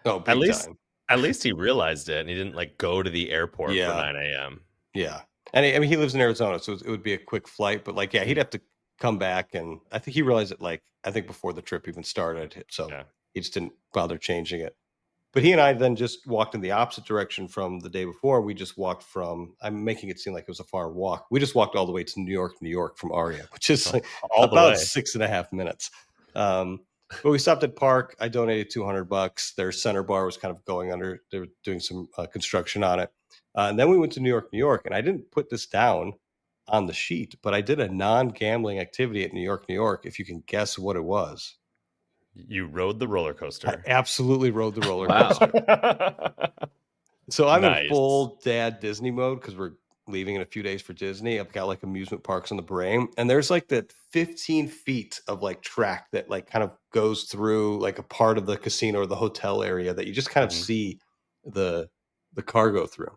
Oh, big time. At least he realized it and he didn't like go to the airport for 9 a.m. Yeah. And I mean, he lives in Arizona, so it would be a quick flight, but like, yeah, he'd have to come back. And I think he realized it before the trip even started. So he just didn't bother changing it. But he and I then just walked in the opposite direction from the day before. We just walked I'm making it seem like it was a far walk. We just walked all the way to New York from Aria, which is like about 6.5 minutes. But we stopped at Park. I donated $200. Their center bar was kind of going under. They were doing some construction on it. And then we went to New York. And I didn't put this down on the sheet, but I did a non-gambling activity at New York. If you can guess what it was. You rode the roller coaster. I absolutely rode the roller coaster. So I'm in full dad Disney mode because we're leaving in a few days for Disney. I've got like amusement parks on the brain, and there's like that 15 feet of like track that like kind of goes through like a part of the casino or the hotel area that you just kind of see the car go through.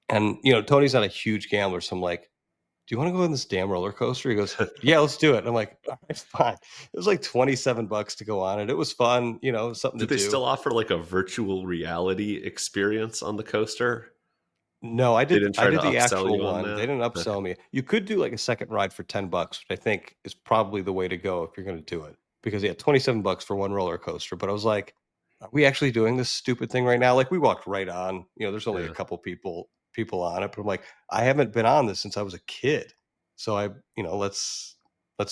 And Tony's not a huge gambler, so I'm like, do you want to go on this damn roller coaster? He goes, yeah, let's do it. And I'm like, all right, fine. It was like $27 to go on it. It was fun, something to do. Did they still offer like a virtual reality experience on the coaster? No, I did the actual one. They didn't upsell me. You could do like a second ride for $10, which I think is probably the way to go if you're going to do it. Because $27 for one roller coaster. But I was like, are we actually doing this stupid thing right now? Like we walked right on, there's only a couple people on it, but I'm like, I haven't been on this since I was a kid. So let's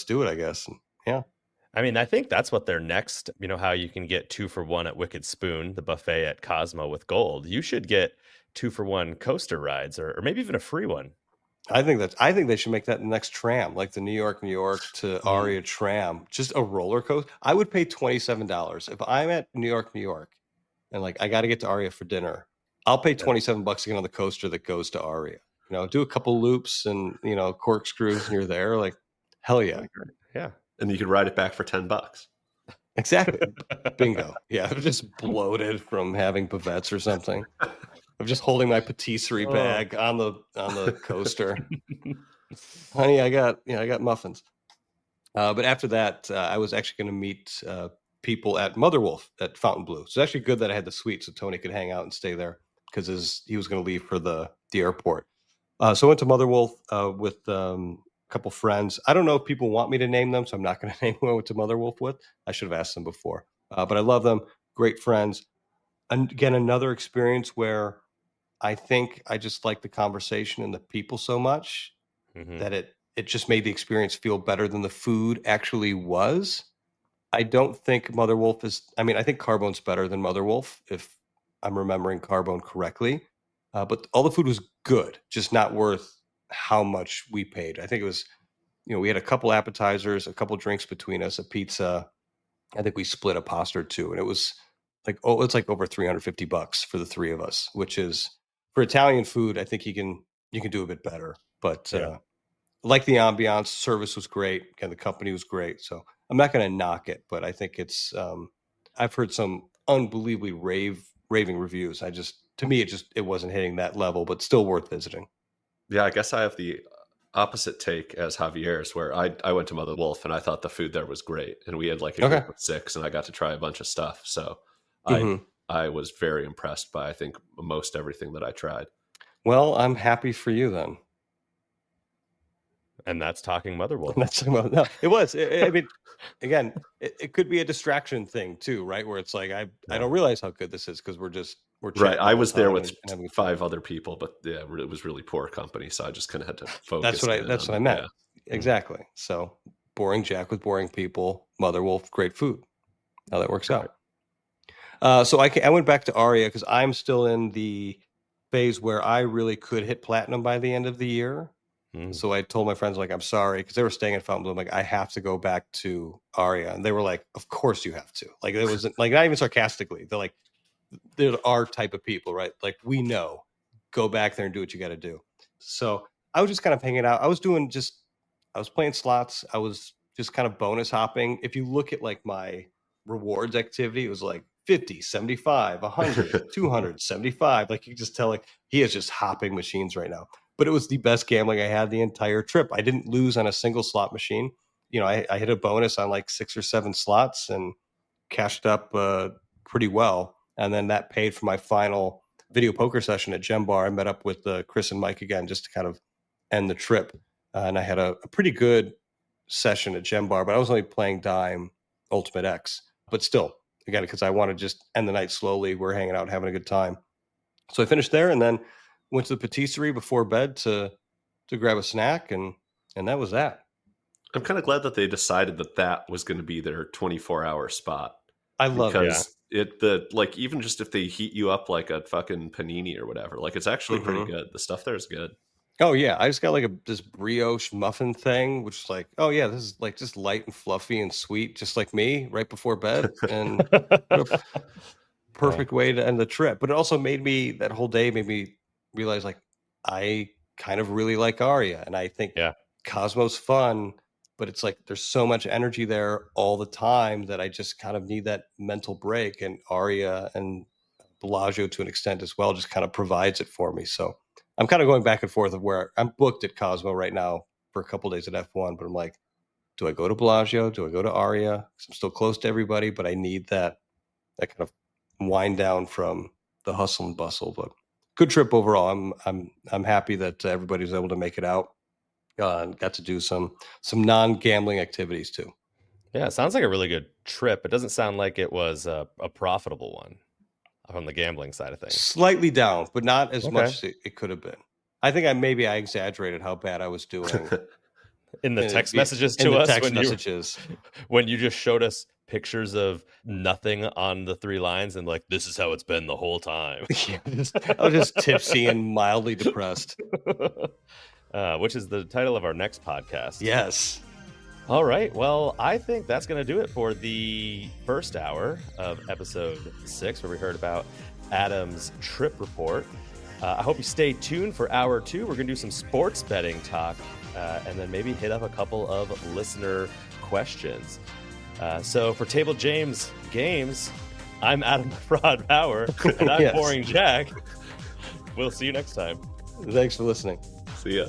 do it, I guess. And yeah. I mean, I think that's what they're next, how you can get 2 for 1 at Wicked Spoon, the buffet at Cosmo with gold. You should get 2 for 1 coaster rides or maybe even a free one. I think they should make that the next tram, like the New York to Aria tram, just a roller coaster. I would pay $27 if I'm at New York and like I got to get to Aria for dinner. I'll pay $27 to get on the coaster that goes to Aria. Do a couple loops and corkscrews, and you're there. Like, hell yeah, yeah. And you could ride it back for $10. Exactly, bingo. Yeah, I'm just bloated from having bavettes or something. I'm just holding my patisserie bag on the coaster. Honey, I got muffins. But after that, I was actually going to meet people at Mother Wolf at Fontainebleau. So it's actually good that I had the suite so Tony could hang out and stay there because he was going to leave for the airport. So I went to Mother Wolf with a couple friends. I don't know if people want me to name them, so I'm not going to name who I went to Mother Wolf with. I should have asked them before. But I love them. Great friends. And again, another experience where I think I just like the conversation and the people so much that it just made the experience feel better than the food actually was. I don't think Mother Wolf I think Carbone's better than Mother Wolf, if I'm remembering Carbone correctly. But all the food was good, just not worth how much we paid. I think it was, we had a couple appetizers, a couple drinks between us, a pizza. I think we split a pasta or two, and it was it's like over $350 for the three of us, which is, for Italian food, I think you can do a bit better. But like the ambiance, service was great, and the company was great. So I'm not going to knock it, but I think it's I've heard some unbelievably raving reviews. To me, it wasn't hitting that level, but still worth visiting. Yeah, I guess I have the opposite take as Javier's, where I went to Mother Wolf and I thought the food there was great, and we had like a group of 6, and I got to try a bunch of stuff. So I was very impressed by, I think, most everything that I tried. Well, I'm happy for you then. And that's talking Mother Wolf. No, it was. I mean, again, it could be a distraction thing too, right? Where it's like I don't realize how good this is because we're right. I was there with 5 other people, but yeah, it was really poor company, so I just kind of had to focus. That's what I meant. Yeah. Exactly. So boring Jack with boring people, Mother Wolf, great food. How that works out. So I went back to Aria because I'm still in the phase where I really could hit platinum by the end of the year. So I told my friends, like, I'm sorry, because they were staying at Fontainebleau. I'm like, I have to go back to Aria. And they were like, of course you have to. Like, it wasn't like, not even sarcastically. They're like, they're our type of people, right? Like, we know, go back there and do what you got to do. So I was just kind of hanging out. I was playing slots. I was just kind of bonus hopping. If you look at like my rewards activity, it was like 50, 75, 100, 200, 75. Like, you just tell, like, he is just hopping machines right now. But it was the best gambling I had the entire trip. I didn't lose on a single slot machine. I hit a bonus on like 6 or 7 slots and cashed up pretty well. And then that paid for my final video poker session at Gem Bar. I met up with Chris and Mike again just to kind of end the trip. And I had a pretty good session at Gem Bar, but I was only playing Dime Ultimate X. But still, again, because I want to just end the night slowly. We're hanging out, having a good time. So I finished there and then went to the patisserie before bed to grab a snack, and that was that. I'm kind of glad that they decided that was going to be their 24-hour spot. I love it. Like, even just if they heat you up like a fucking panini or whatever, like, it's actually pretty good. The stuff there is good. Oh yeah, I just got like this brioche muffin thing, which is like, oh yeah, this is like just light and fluffy and sweet, just like me right before bed, and perfect way to end the trip. But it also that whole day made me realize, like, I kind of really like Aria, and I think Cosmo's fun, but it's like there's so much energy there all the time that I just kind of need that mental break, and Aria and Bellagio to an extent as well just kind of provides it for me. So I'm kind of going back and forth of where I'm booked at Cosmo right now for a couple days at F1, but I'm like, do I go to Bellagio? Do I go to Aria? 'Cause I'm still close to everybody, but I need that kind of wind down from the hustle and bustle. But good trip overall. I'm happy that everybody was able to make it out and got to do some non-gambling activities too. Yeah, it sounds like a really good trip. It doesn't sound like it was a profitable one from the gambling side of things. Slightly down, but not as much as it could have been. I think I exaggerated how bad I was doing in the text messages to us. When you just showed us pictures of nothing on the 3 lines and like, this is how it's been the whole time. I was just tipsy and mildly depressed. Which is the title of our next podcast. Yes. All right. Well, I think that's going to do it for the first hour of episode 6, where we heard about Adam's trip report. I hope you stay tuned for hour 2. We're going to do some sports betting talk and then maybe hit up a couple of listener questions. So for Table James Games, I'm Adam Fraud Power, and I'm Boring Jack. We'll see you next time. Thanks for listening. See ya.